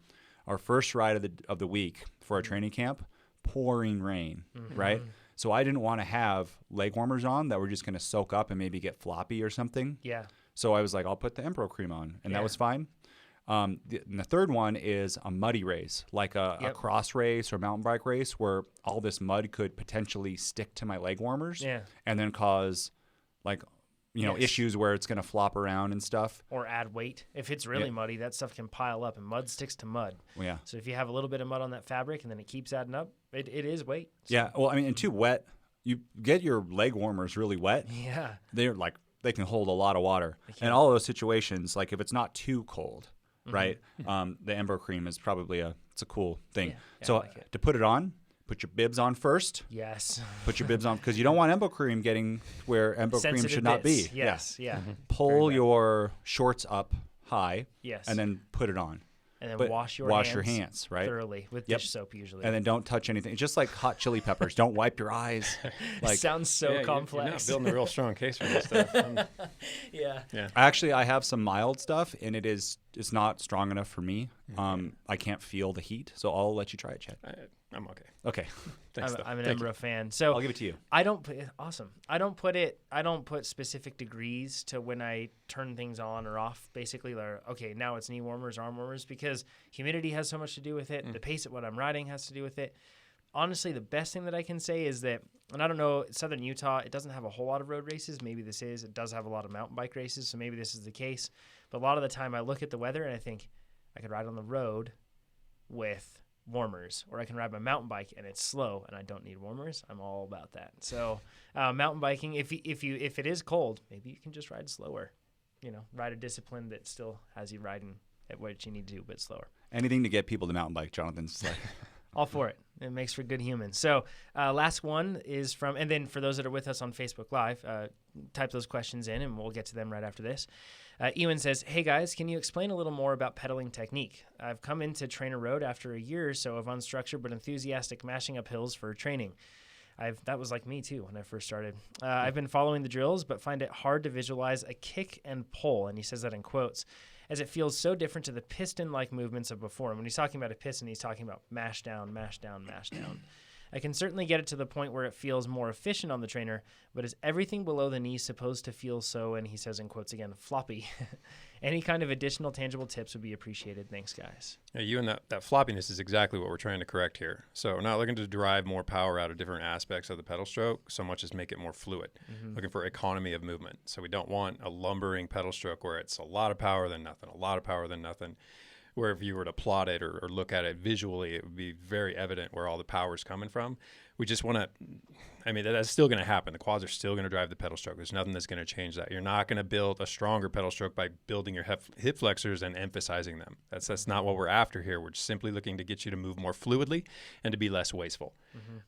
our first ride of the week for our training camp, pouring rain, right? So I didn't want to have leg warmers on that were just going to soak up and maybe get floppy or something. Yeah. So I was like, I'll put the Embro cream on, and that was fine. And the third one is a muddy race, like a cross race or mountain bike race where all this mud could potentially stick to my leg warmers and then cause like, issues where it's going to flop around and stuff. Or add weight. If it's really muddy, that stuff can pile up, and mud sticks to mud. Yeah. So if you have a little bit of mud on that fabric and then it keeps adding up, it is weight. So. Yeah. Well, I mean, and too wet, you get your leg warmers really wet. Yeah. They're like, they can hold a lot of water. And all those situations, like if it's not too cold, right? The Embro cream is probably it's a cool thing. Yeah, so I like it. to put it on, put your bibs on first. Yes. Put your bibs on because you don't want Embro cream getting where Embro cream should not be. Yes. Yeah. Pull your shorts up high. Yes. And then put it on. And then wash your hands right? thoroughly with dish soap usually. And then don't touch anything. It's just like hot chili peppers. Don't wipe your eyes. Like sounds so complex. You're not building a real strong case for this stuff. Yeah. Actually, I have some mild stuff, and it's not strong enough for me. I can't feel the heat, so I'll let you try it, Chad. I'm okay. Okay. Thanks, I'm an Embro fan, so I'll give it to you. I don't put specific degrees to when I turn things on or off. Basically, like, okay, now it's knee warmers, arm warmers, because humidity has so much to do with it. The pace at what I'm riding has to do with it. honestly, the best thing that I can say is that, and I don't know, Southern Utah, it doesn't have a whole lot of road races. Maybe this is. It does have a lot of mountain bike races, so maybe this is the case. But a lot of the time I look at the weather and I think I could ride on the road with warmers, or I can ride my mountain bike and it's slow and I don't need warmers. I'm all about that. So mountain biking, if it is cold, maybe you can just ride slower. Ride a discipline that still has you riding at what you need to do, but slower. Anything to get people to mountain bike, Jonathan's like. All for it. It makes for good humans. So last one is from, and then for those that are with us on Facebook Live, type those questions in and we'll get to them right after this. Ewan says, hey guys, can you explain a little more about pedaling technique? I've come into TrainerRoad after a year or so of unstructured but enthusiastic mashing up hills for training. That was like me too when I first started. I've been following the drills but find it hard to visualize a kick and pull, and he says that in quotes, as it feels so different to the piston-like movements of before. And when he's talking about a piston, he's talking about mash down, mash down, mash down. I can certainly get it to the point where it feels more efficient on the trainer, but is everything below the knee supposed to feel so, and he says in quotes again, floppy? Any kind of additional tangible tips would be appreciated. Thanks, guys. Yeah, you and that floppiness is exactly what we're trying to correct here. So we're not looking to derive more power out of different aspects of the pedal stroke so much as make it more fluid, looking for economy of movement. So we don't want a lumbering pedal stroke where it's a lot of power than nothing, a lot of power than nothing, where if you were to plot it or look at it visually, it would be very evident where all the power is coming from. We just want to, that's still going to happen. The quads are still going to drive the pedal stroke. There's nothing that's going to change that. You're not going to build a stronger pedal stroke by building your hip flexors and emphasizing them. That's not what we're after here. We're just simply looking to get you to move more fluidly and to be less wasteful.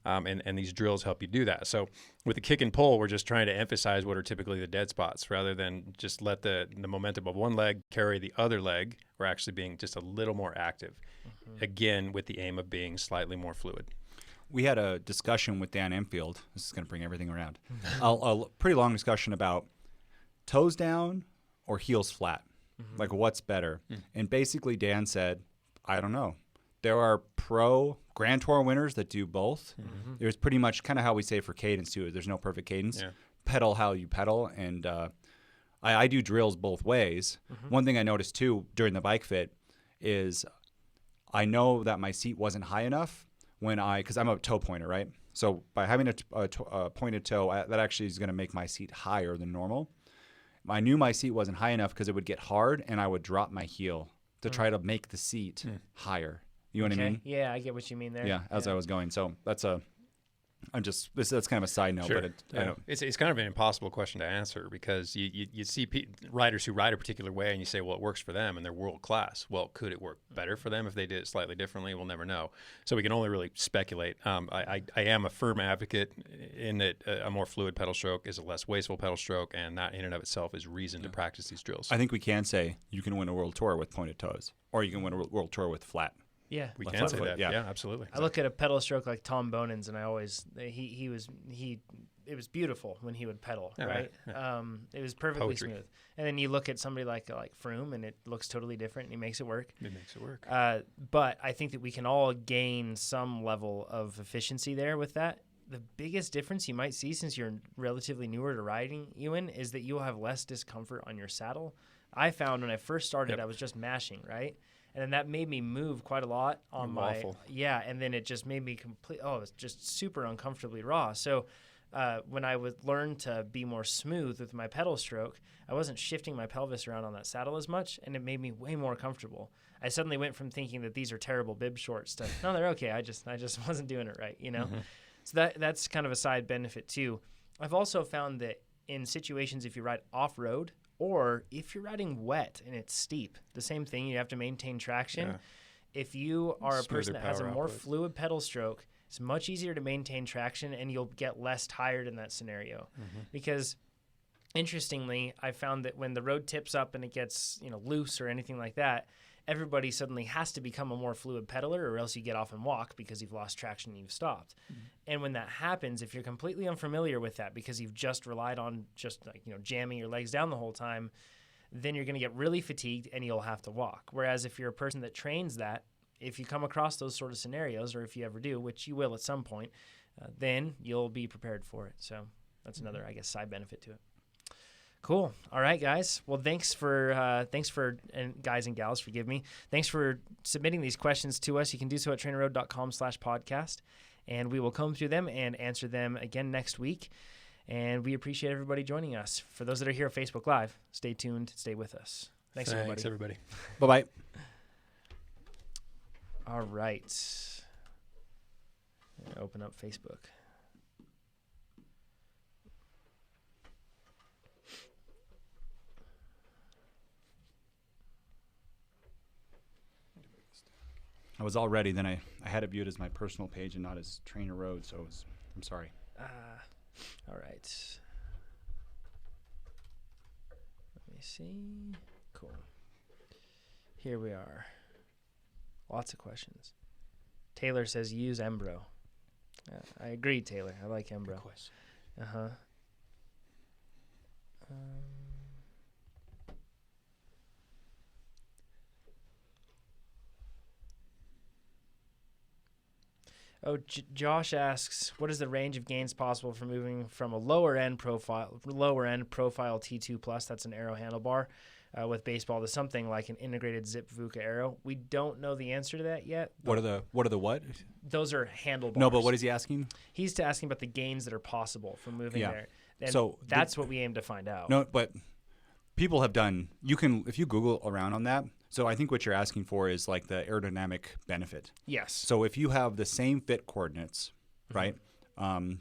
And these drills help you do that. So with the kick and pull, we're just trying to emphasize what are typically the dead spots rather than just let the momentum of one leg carry the other leg. We're actually being just a little more active, again, with the aim of being slightly more fluid. We had a discussion with Dan Enfield. This is going to bring everything around. A pretty long discussion about toes down or heels flat, like what's better. And basically Dan said, I don't know. There are pro Grand Tour winners that do both. There's pretty much kind of how we say for cadence too. There's no perfect cadence. Yeah. Pedal how you pedal. And I do drills both ways. One thing I noticed too during the bike fit is I know that my seat wasn't high enough because I'm a toe pointer, right? So by having a pointed toe, that actually is going to make my seat higher than normal. I knew my seat wasn't high enough because it would get hard and I would drop my heel to try to make the seat higher. You know what I mean? Yeah, I get what you mean there. Yeah, as I was going. So that's that's kind of a side note. Sure. But it's kind of an impossible question to answer because you see riders who ride a particular way and you say, well, it works for them and they're world class. Well, could it work better for them if they did it slightly differently? We'll never know. So we can only really speculate. I am a firm advocate in that a more fluid pedal stroke is a less wasteful pedal stroke, and that in and of itself is reason to practice these drills. I think we can say you can win a world tour with pointed toes, or you can win a world tour with flat. Yeah, we can say that. Yeah, absolutely. I look at a pedal stroke like Tom Bonan's, and I always it was beautiful when he would pedal, right? Yeah. It was perfectly smooth. And then you look at somebody like Froome, and it looks totally different, and he makes it work. It makes it work. But I think that we can all gain some level of efficiency there with that. The biggest difference you might see since you're relatively newer to riding, Ewan, is that you will have less discomfort on your saddle. I found when I first started, I was just mashing, right? And then that made me move quite a lot on my and then it just made me it was just super uncomfortably raw. So when I would learn to be more smooth with my pedal stroke, I wasn't shifting my pelvis around on that saddle as much, and it made me way more comfortable. I suddenly went from thinking that these are terrible bib shorts to no, they're okay. I just wasn't doing it right, you know. So that's kind of a side benefit too. I've also found that in situations if you ride off road, or if you're riding wet and it's steep, the same thing, you have to maintain traction. Yeah. If you are a person that has a more fluid pedal stroke, it's much easier to maintain traction and you'll get less tired in that scenario. Because interestingly, I found that when the road tips up and it gets loose or anything like that, everybody suddenly has to become a more fluid pedaler, or else you get off and walk because you've lost traction and you've stopped. And when that happens, if you're completely unfamiliar with that because you've just relied on just jamming your legs down the whole time, then you're going to get really fatigued and you'll have to walk. Whereas if you're a person that trains that, if you come across those sort of scenarios, or if you ever do, which you will at some point, then you'll be prepared for it. So that's another, I guess, side benefit to it. Cool. All right, guys. Well, thanks for and guys and gals, forgive me. Thanks for submitting these questions to us. You can do so at trainerroad.com/podcast. and we will comb through them and answer them again next week. And we appreciate everybody joining us. For those that are here at Facebook Live, stay tuned, stay with us. Thanks everybody. Bye-bye. All right. Open up Facebook. I was all ready, then I had it viewed as my personal page and not as TrainerRoad, so I'm sorry. All right. Let me see. Cool. Here we are. Lots of questions. Taylor says use Embro. I agree, Taylor. I like Embro. Good question. Uh-huh. Josh asks, what is the range of gains possible for moving from a lower end profile T2 plus, that's an arrow handlebar, with baseball to something like an integrated zip VUCA arrow? We don't know the answer to that yet. What are the what? Those are handlebars. No, but what is he asking? He's asking about the gains that are possible from moving there. And so that's what we aim to find out. No, but people have done, if you Google around on that. So I think what you're asking for is like the aerodynamic benefit. Yes. So if you have the same fit coordinates, right,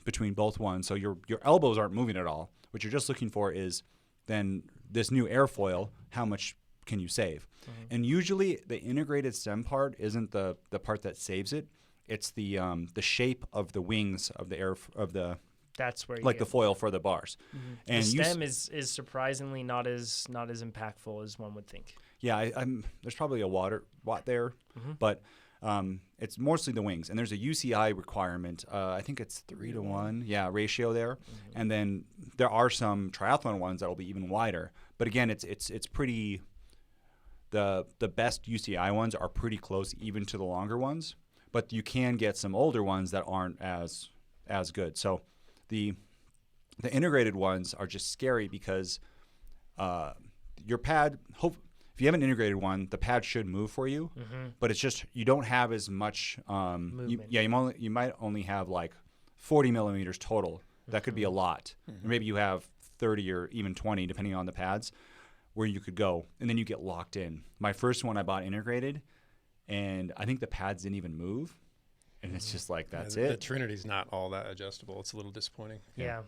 between both ones, so your elbows aren't moving at all. What you're just looking for is then this new airfoil, how much can you save? And usually the integrated stem part isn't the part that saves it. It's the shape of the wings of the that's where the foil for the bars. And the stem is surprisingly not as impactful as one would think. Yeah, there's probably a watt there, but it's mostly the wings. And there's a UCI requirement. I think it's 3-to-1, ratio there. And then there are some triathlon ones that will be even wider. But again, it's pretty. The best UCI ones are pretty close, even to the longer ones. But you can get some older ones that aren't as good. So the integrated ones are just scary because your pad. If you have an integrated one, the pad should move for you, but it's just you don't have as much movement. You might only have like 40 millimeters total. That could be a lot. Or maybe you have 30 or even 20, depending on the pads, where you could go, and then you get locked in. My first one I bought integrated, and I think the pads didn't even move, and it's just like that's it. The Trinity's not all that adjustable. It's a little disappointing. Yeah.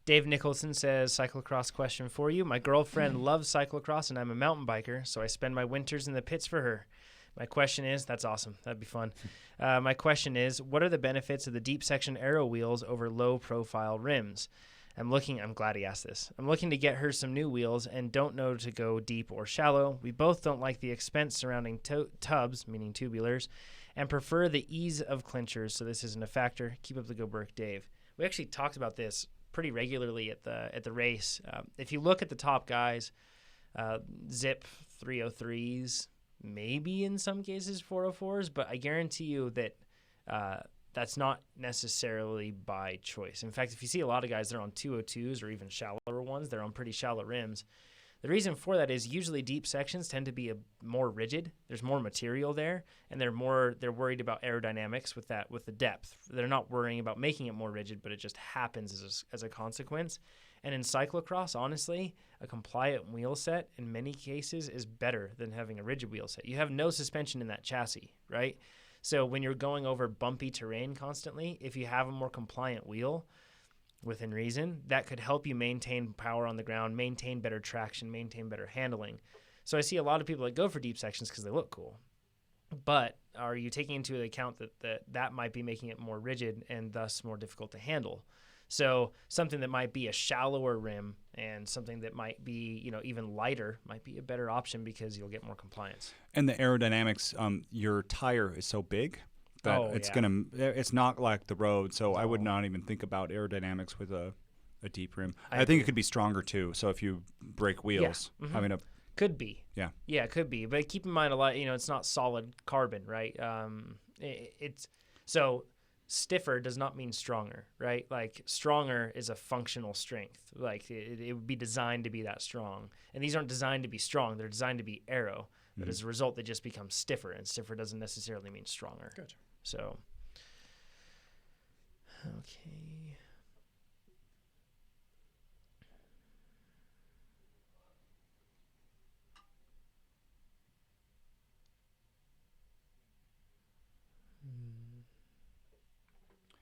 Dave Nicholson says, cyclocross question for you. My girlfriend loves cyclocross, and I'm a mountain biker, so I spend my winters in the pits for her. My question is, that's awesome. That'd be fun. My question is, what are the benefits of the deep section arrow wheels over low profile rims? I'm glad he asked this. I'm looking to get her some new wheels and don't know to go deep or shallow. We both don't like the expense surrounding tubs, meaning tubulars, and prefer the ease of clinchers, so this isn't a factor. Keep up the good work, Dave. We actually talked about this pretty regularly at the race. If you look at the top guys, Zip 303s, maybe in some cases 404s, but I guarantee you that that's not necessarily by choice. In fact, if you see a lot of guys that are on 202s or even shallower ones, they're on pretty shallow rims. The reason for that is usually deep sections tend to be more rigid. There's more material there, and they're worried about aerodynamics with the depth. They're not worrying about making it more rigid, but it just happens as a consequence. And in cyclocross, honestly, a compliant wheel set in many cases is better than having a rigid wheel set. You have no suspension in that chassis, right? So when you're going over bumpy terrain constantly, if you have a more compliant wheel, within reason, that could help you maintain power on the ground, maintain better traction, maintain better handling. So I see a lot of people that go for deep sections because they look cool. But are you taking into account that might be making it more rigid and thus more difficult to handle? So something that might be a shallower rim and something that might be, even lighter might be a better option because you'll get more compliance. And the aerodynamics, your tire is so big that it's not like the road. So I would not even think about aerodynamics with a deep rim. I think it could be stronger too. So if you break wheels, having a could be. Yeah. Yeah, it could be. But keep in mind a lot, it's not solid carbon, right? It's so stiffer does not mean stronger, right? Like stronger is a functional strength. Like it would be designed to be that strong. And these aren't designed to be strong. They're designed to be aero. But as a result, they just become stiffer. And stiffer doesn't necessarily mean stronger. Gotcha. So, Okay.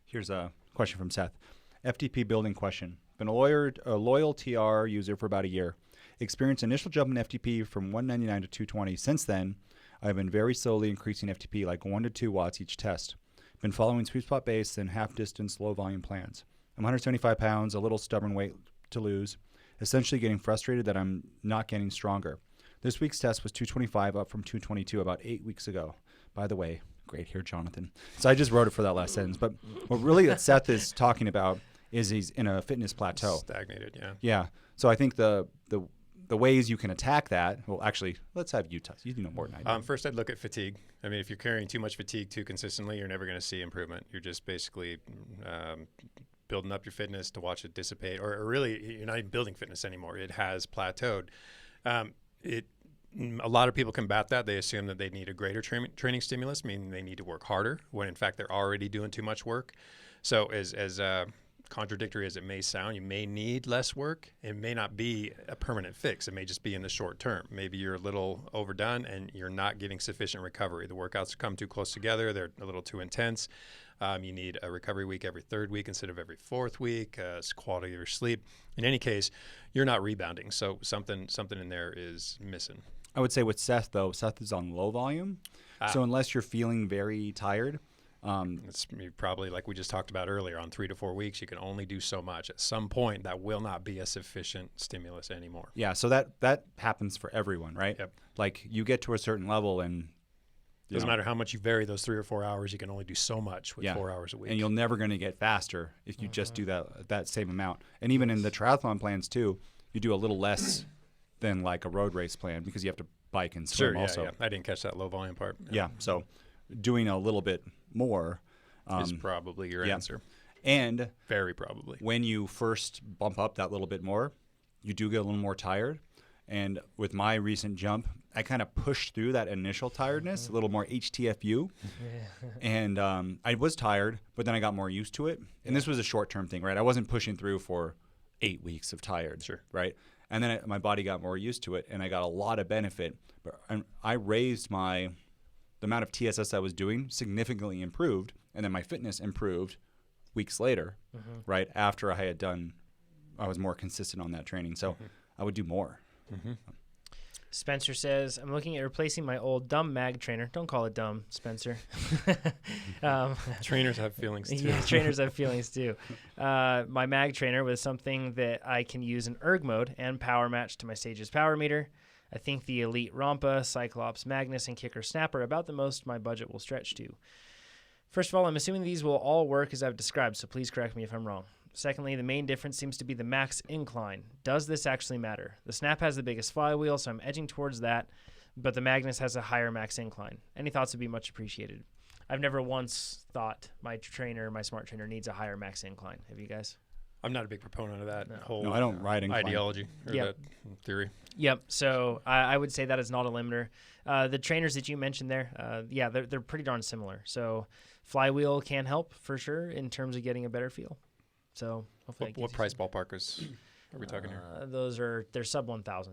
Here's a question from Seth. FTP building question. Been a loyal TR user for about a year. Experienced initial jump in FTP from 199 to 220. Since then, I've been very slowly increasing FTP, like 1 to 2 watts each test. Been following sweet spot base and half distance low volume plans. I'm 175 pounds, a little stubborn weight to lose. Essentially getting frustrated that I'm not getting stronger. This week's test was 225, up from 222 about 8 weeks ago. By the way, great here, Jonathan. So I just wrote it for that last sentence. But what really that Seth is talking about is he's in a fitness plateau. Stagnated, yeah. Yeah. So I think the ways you can attack that, well, actually, let's have you touch. You know more than I do. First, I'd look at fatigue. I mean, if you're carrying too much fatigue too consistently, you're never going to see improvement. You're just basically building up your fitness to watch it dissipate, or really, you're not even building fitness anymore. It has plateaued. A lot of people combat that. They assume that they need a greater training stimulus, meaning they need to work harder, when in fact they're already doing too much work. So as contradictory as it may sound, you may need less work. It may not be a permanent fix. It may just be in the short term. Maybe you're a little overdone and you're not getting sufficient recovery. The workouts come too close together. They're a little too intense. You need a recovery week every third week instead of every fourth week. It's quality of your sleep. In any case, you're not rebounding. So something in there is missing. I would say with Seth, though, Seth is on low volume. So unless you're feeling very tired, it's probably, like we just talked about earlier, on 3 to 4 weeks, you can only do so much. At some point, that will not be a sufficient stimulus anymore. Yeah, so that happens for everyone, right? Yep. Like you get to a certain level and doesn't matter how much you vary those 3 or 4 hours, you can only do so much with 4 hours a week. And you're never going to get faster if you just do that same amount. And even in the triathlon plans too, you do a little less than like a road race plan because you have to bike and swim also. Yeah. I didn't catch that low volume part. Yeah, so doing a little bit more is probably your answer. And very probably. When you first bump up that little bit more, you do get a little more tired. And with my recent jump, I kind of pushed through that initial tiredness, a little more HTFU. And I was tired, but then I got more used to it. And this was a short-term thing, right? I wasn't pushing through for 8 weeks of tired, right? And then my body got more used to it, and I got a lot of benefit. But I raised the amount of TSS I was doing significantly improved, and then my fitness improved weeks later, right? After I was more consistent on that training. So I would do more. Spencer says, I'm looking at replacing my old dumb mag trainer. Don't call it dumb, Spencer. Trainers have feelings too. Yeah, trainers have feelings too. My mag trainer with something that I can use in erg mode and power match to my Stages power meter. I think the Elite Rampa, Cyclops Magnus, and Kicker Snap are about the most my budget will stretch to. First of all, I'm assuming these will all work as I've described, so please correct me if I'm wrong. Secondly, the main difference seems to be the max incline. Does this actually matter? The Snap has the biggest flywheel, so I'm edging towards that, but the Magnus has a higher max incline. Any thoughts would be much appreciated. I've never once thought my smart trainer needs a higher max incline. Have you guys? I'm not a big proponent of that whole I don't ride incline. Ideology or that theory. Yep. So I would say that is not a limiter. The trainers that you mentioned there, they're pretty darn similar. So flywheel can help for sure in terms of getting a better feel. So hopefully what price ballpark are we talking here? They're sub 1,000,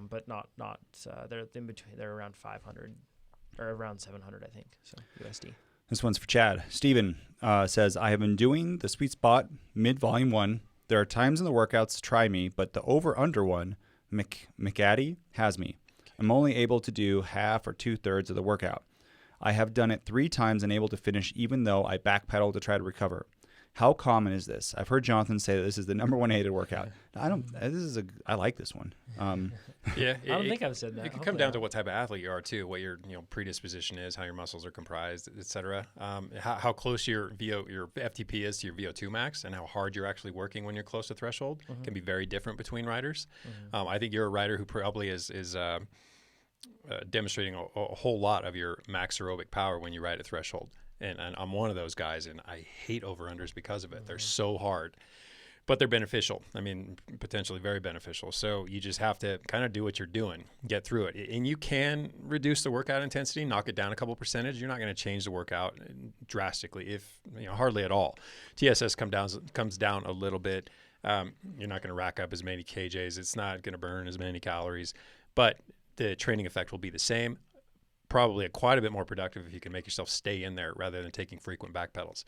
but not they're in between. They're around 500 or around 700, I think. So USD. This one's for Chad. Steven says, I have been doing the sweet spot mid-volume 1. There are times in the workouts to try me, but the over-under one, McAddy, has me. I'm only able to do half or 2/3 of the workout. I have done it 3 times and able to finish even though I backpedal to try to recover. How common is this? I've heard Jonathan say that this is the number one hated workout. I like this one. Yeah, I don't think I've said that. It can come down to what type of athlete you are too, what your predisposition is, how your muscles are comprised, etc. How close your FTP is to your VO2 max, and how hard you're actually working when you're close to threshold can be very different between riders. I think you're a rider who probably is demonstrating a whole lot of your max aerobic power when you ride at threshold. And I'm one of those guys, and I hate over-unders because of it. They're so hard. but they're beneficial. I mean, potentially very beneficial. So you just have to kind of do what you're doing, get through it. And you can reduce the workout intensity, knock it down a couple percentage. You're not going to change the workout drastically, if hardly at all. TSS comes down a little bit. You're not going to rack up as many kJs. It's not going to burn as many calories, but the training effect will be the same. Probably quite a bit more productive if you can make yourself stay in there rather than taking frequent back pedals.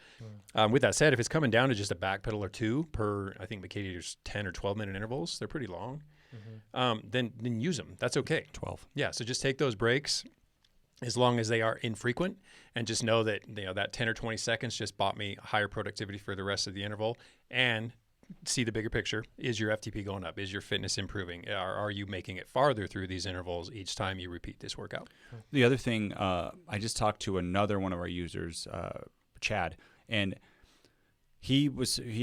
With that said, if it's coming down to just a back pedal or two per, I think McKay 10 or 12 minute intervals, they're pretty long. Then use them. That's okay. 12. Yeah. So just take those breaks as long as they are infrequent, and just know that that 10 or 20 seconds just bought me higher productivity for the rest of the interval. And see the bigger picture. Is your FTP going up? Is your fitness improving? Are you making it farther through these intervals each time you repeat this workout? The other thing, I just talked to another one of our users, Chad, and he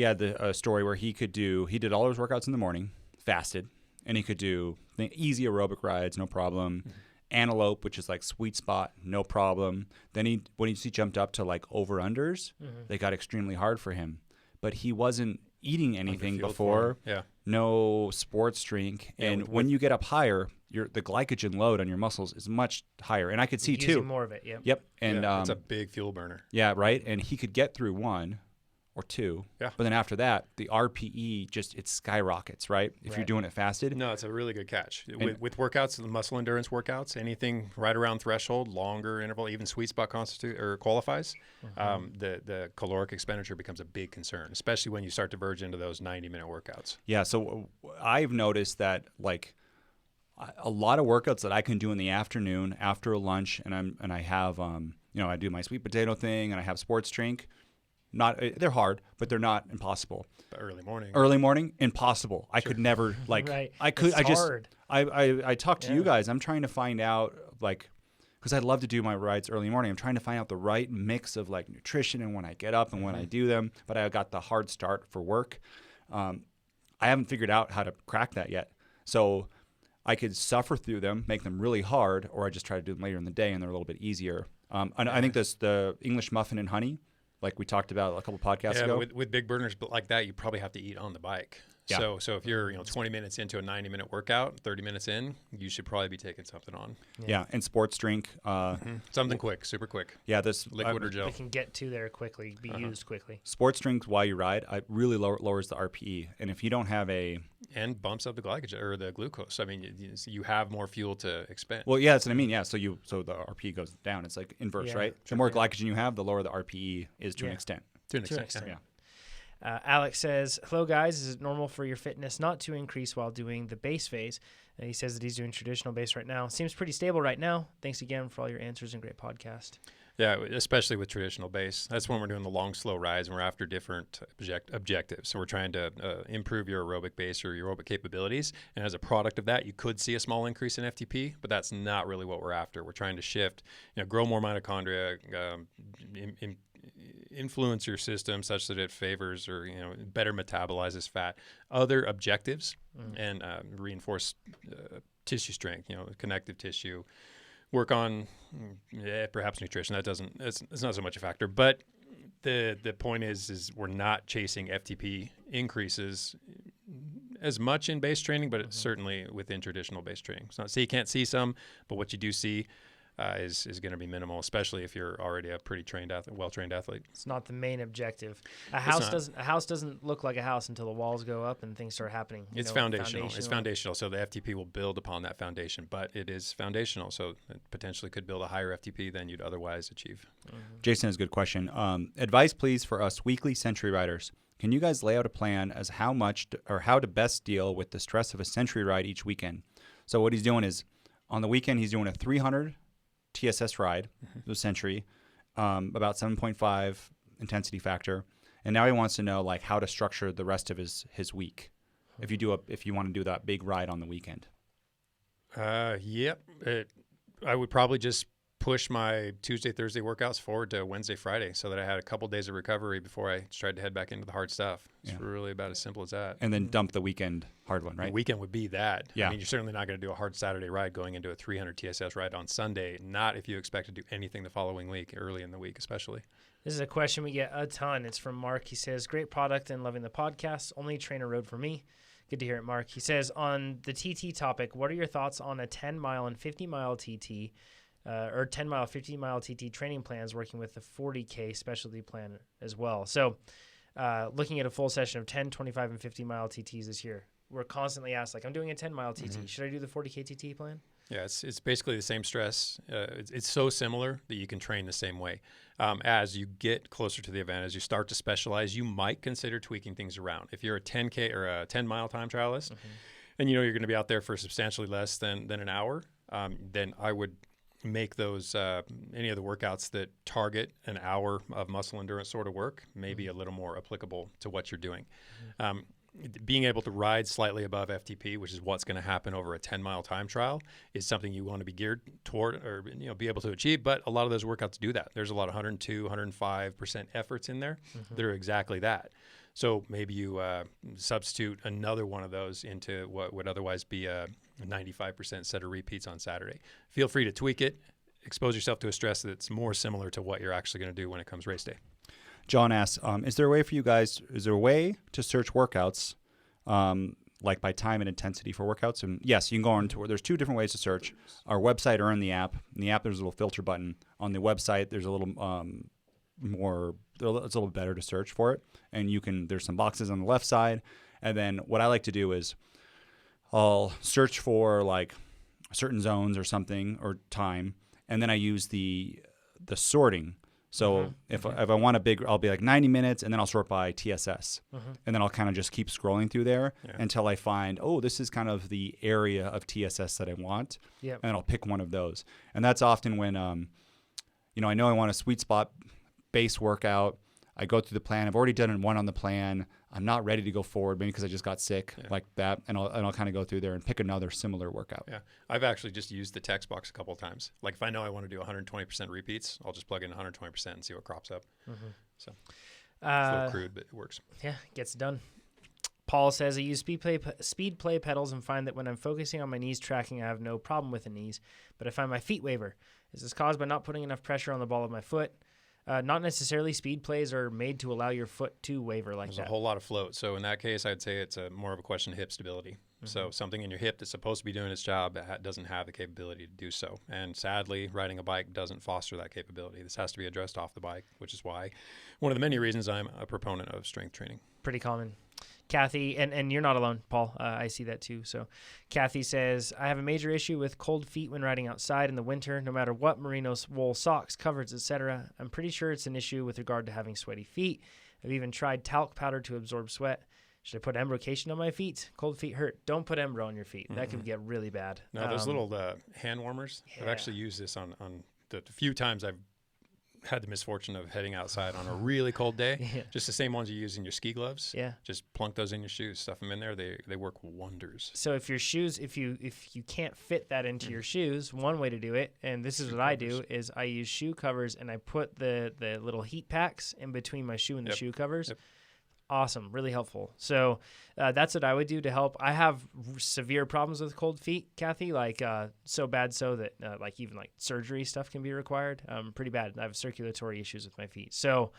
had a story where he did all his workouts in the morning, fasted, and he could do easy aerobic rides, no problem. Antelope, which is like sweet spot, no problem. Then when he jumped up to like over-unders, they got extremely hard for him. But he wasn't eating anything before, no sports drink, and when you get up higher, the glycogen load on your muscles is much higher, and I could see too more of it. And it's a big fuel burner. Yeah, right. And he could get through 1 or 2, but then after that, the RPE it skyrockets, right? If you're doing it fasted. No, it's a really good catch. With workouts, the muscle endurance workouts, anything right around threshold, longer interval, even sweet spot qualifies, the caloric expenditure becomes a big concern, especially when you start to verge into those 90-minute workouts. Yeah, so I've noticed that like a lot of workouts that I can do in the afternoon after lunch, and I have I do my sweet potato thing and I have sports drink. They're hard, but they're not impossible. But early morning, impossible. I could never right. I could. It's I just. hard. I talked to you guys. I'm trying to find out because I'd love to do my rides early morning. I'm trying to find out the right mix of like nutrition and when I get up and when I do them. But I got the hard start for work. I haven't figured out how to crack that yet. So I could suffer through them, make them really hard, or I just try to do them later in the day and they're a little bit easier. And I think the English muffin and honey, like we talked about a couple podcasts ago. With big burners like that, you probably have to eat on the bike. Yeah. So if you're 20 minutes into a 90-minute workout, 30 minutes in, you should probably be taking something on. Yeah, and sports drink. Something quick, super quick. Yeah, this liquid or gel. They can get to there quickly, be used quickly. Sports drinks while you ride, it really lowers the RPE, and if you don't have and bumps up the glycogen or the glucose. I mean, you have more fuel to expend. Well, yeah, that's what I mean. Yeah, so the RPE goes down. It's like inverse, right? The more glycogen you have, the lower the RPE is to an extent. To an extent. Yeah. Alex says, hello, guys. Is it normal for your fitness not to increase while doing the base phase? He says that he's doing traditional base right now. Seems pretty stable right now. Thanks again for all your answers and great podcast. Yeah, especially with traditional base. That's when we're doing the long, slow rides and we're after different objectives. So we're trying to improve your aerobic base or your aerobic capabilities. And as a product of that, you could see a small increase in FTP, but that's not really what we're after. We're trying to shift, grow more mitochondria, influence your system such that it favors or better metabolizes fat, other objectives, and reinforce tissue strength, connective tissue, work on perhaps nutrition. It's not so much a factor, but the point is we're not chasing FTP increases as much in base training, but it's certainly within traditional base training. So you can't see some, but what you do see is going to be minimal, especially if you're already a pretty well-trained athlete. It's not the main objective. A house doesn't look like a house until the walls go up and things start happening. It's foundational. It's foundational. So the FTP will build upon that foundation, but it is foundational. So it potentially could build a higher FTP than you'd otherwise achieve. Jason has a good question. Advice, please, for us weekly century riders. Can you guys lay out a plan as how to best deal with the stress of a century ride each weekend? So what he's doing is on the weekend, he's doing a 300 TSS ride, the century, about 7.5 intensity factor, and now he wants to know how to structure the rest of his week. If you want to do that big ride on the weekend. Yep. I would probably just push my Tuesday, Thursday workouts forward to Wednesday, Friday, so that I had a couple days of recovery before I tried to head back into the hard stuff. It's really about as simple as that. And then dump the weekend hard one, right? The weekend would be that. Yeah. I mean, you're certainly not going to do a hard Saturday ride going into a 300 TSS ride on Sunday, not if you expect to do anything the following week, early in the week especially. This is a question we get a ton. It's from Mark. He says, great product and loving the podcast. Only TrainerRoad for me. Good to hear it, Mark. He says, on the TT topic, what are your thoughts on a 10-mile and 50-mile TT or 10-mile, 50-mile TT training plans working with the 40K specialty plan as well? So looking at a full session of 10, 25, and 50-mile TTs this year, we're constantly asked, like, I'm doing a 10-mile TT. Should I do the 40K TT plan? Yeah, it's basically the same stress. It's so similar that you can train the same way. As you get closer to the event, as you start to specialize, you might consider tweaking things around. If you're a 10K or a 10-mile time trialist, and you're going to be out there for substantially less than an hour, then I would make those any of the workouts that target an hour of muscle endurance sort of work maybe a little more applicable to what you're doing. Being able to ride slightly above FTP, which is what's going to happen over a 10-mile time trial, is something you want to be geared toward or be able to achieve. But a lot of those workouts do that. There's a lot of 102, 105% efforts in there that are exactly that. So maybe you substitute another one of those into what would otherwise be a 95% set of repeats on Saturday. Feel free to tweak it. Expose yourself to a stress that's more similar to what you're actually going to do when it comes race day. John asks, is there a way for you guys, is there a way to search workouts like by time and intensity for workouts? And yes, you can go on to, there's two different ways to search. Our website or in the app. In the app, there's a little filter button. On the website, there's a little more, it's a little better to search for it. And there's some boxes on the left side. And then what I like to do is I'll search for like certain zones or something or time. And then I use the sorting. So if I want a big, I'll be like 90 minutes and then I'll sort by TSS. And then I'll kind of just keep scrolling through there until I find, this is kind of the area of TSS that I want. And I'll pick one of those. And that's often when, I know I want a sweet spot base workout. I go through the plan. I've already done one on the plan. I'm not ready to go forward, maybe because I just got sick like that. And I'll kind of go through there and pick another similar workout. Yeah. I've actually just used the text box a couple of times. Like if I know I want to do 120% repeats, I'll just plug in 120% and see what crops up. So it's a little crude, but it works. Yeah, gets it done. Paul says, I use speed play pedals and find that when I'm focusing on my knees tracking, I have no problem with the knees, but I find my feet waver. Is this caused by not putting enough pressure on the ball of my foot? Not necessarily. Speed plays are made to allow your foot to waver like that. There's a whole lot of float. So in that case, I'd say it's more of a question of hip stability. So something in your hip that's supposed to be doing its job doesn't have the capability to do so. And sadly, riding a bike doesn't foster that capability. This has to be addressed off the bike, which is why one of the many reasons I'm a proponent of strength training. Pretty common. Kathy, and you're not alone, Paul. I see that too. So Kathy says, I have a major issue with cold feet when riding outside in the winter, no matter what merino wool socks, covers, etc. I'm pretty sure it's an issue with regard to having sweaty feet. I've even tried talc powder to absorb sweat. Should I put embrocation on my feet? Cold feet hurt. Don't put embro on your feet. That could get really bad. No, those little hand warmers. Yeah. I've actually used this on the few times I've had the misfortune of heading outside on a really cold day. Just the same ones you use in your ski gloves. Just plunk those in your shoes, stuff them in there. They work wonders. So if your shoes, if you can't fit that into your shoes, one way to do it, and this is what I do, is I use shoe covers and I put the little heat packs in between my shoe and the shoe covers. Awesome, really helpful. So that's what I would do to help. I have severe problems with cold feet, Kathy, like so bad so that like even like surgery stuff can be required. Pretty bad. I have circulatory issues with my feet. So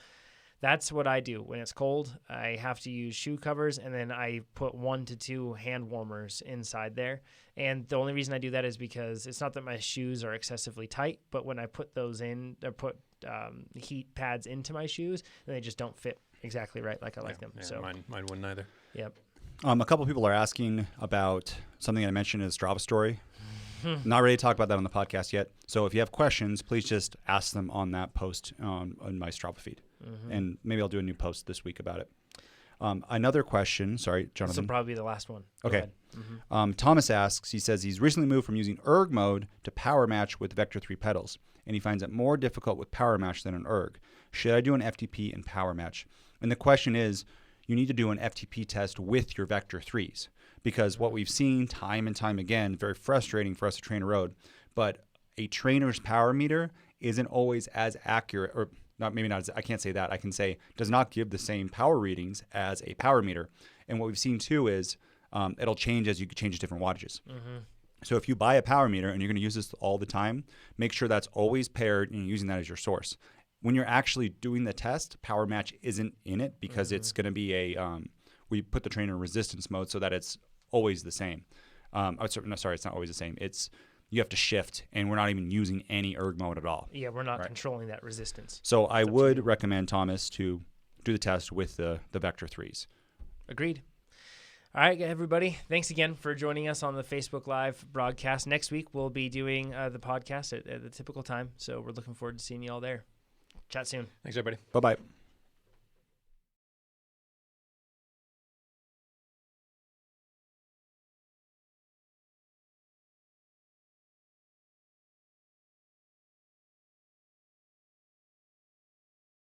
that's what I do. When it's cold, I have to use shoe covers, and then I put 1 to 2 hand warmers inside there. And the only reason I do that is because it's not that my shoes are excessively tight, but when I put those in, or put heat pads into my shoes, then they just don't fit exactly right like I like them. So mine wouldn't either. Yep. A couple people are asking about something I mentioned in the Strava story. Not ready to talk about that on the podcast yet. So if you have questions, please just ask them on that post on my Strava feed. And maybe I'll do a new post this week about it. Another question. Sorry, Jonathan. This will probably be the last one. Okay. Thomas asks, he says he's recently moved from using erg mode to power match with Vector 3 pedals, and he finds it more difficult with power match than an erg. Should I do an FTP and power match? And the question is, you need to do an FTP test with your Vector 3s, because what we've seen time and time again, very frustrating for us at TrainerRoad, but a trainer's power meter isn't always as accurate, or not, maybe not, I can't say that. I can say does not give the same power readings as a power meter. And what we've seen too is it'll change as you change different wattages. So if you buy a power meter and you're going to use this all the time, make sure that's always paired and you're using that as your source. When you're actually doing the test, power match isn't in it because it's going to be we put the trainer in resistance mode so that it's always the same. Sorry, it's not always the same. You have to shift, and we're not even using any erg mode at all. Yeah, we're not controlling that resistance. So I would recommend, Thomas, to do the test with the Vector 3s. Agreed. All right, everybody. Thanks again for joining us on the Facebook Live broadcast. Next week, we'll be doing the podcast at the typical time, so we're looking forward to seeing you all there. Chat soon. Thanks, everybody. Bye-bye.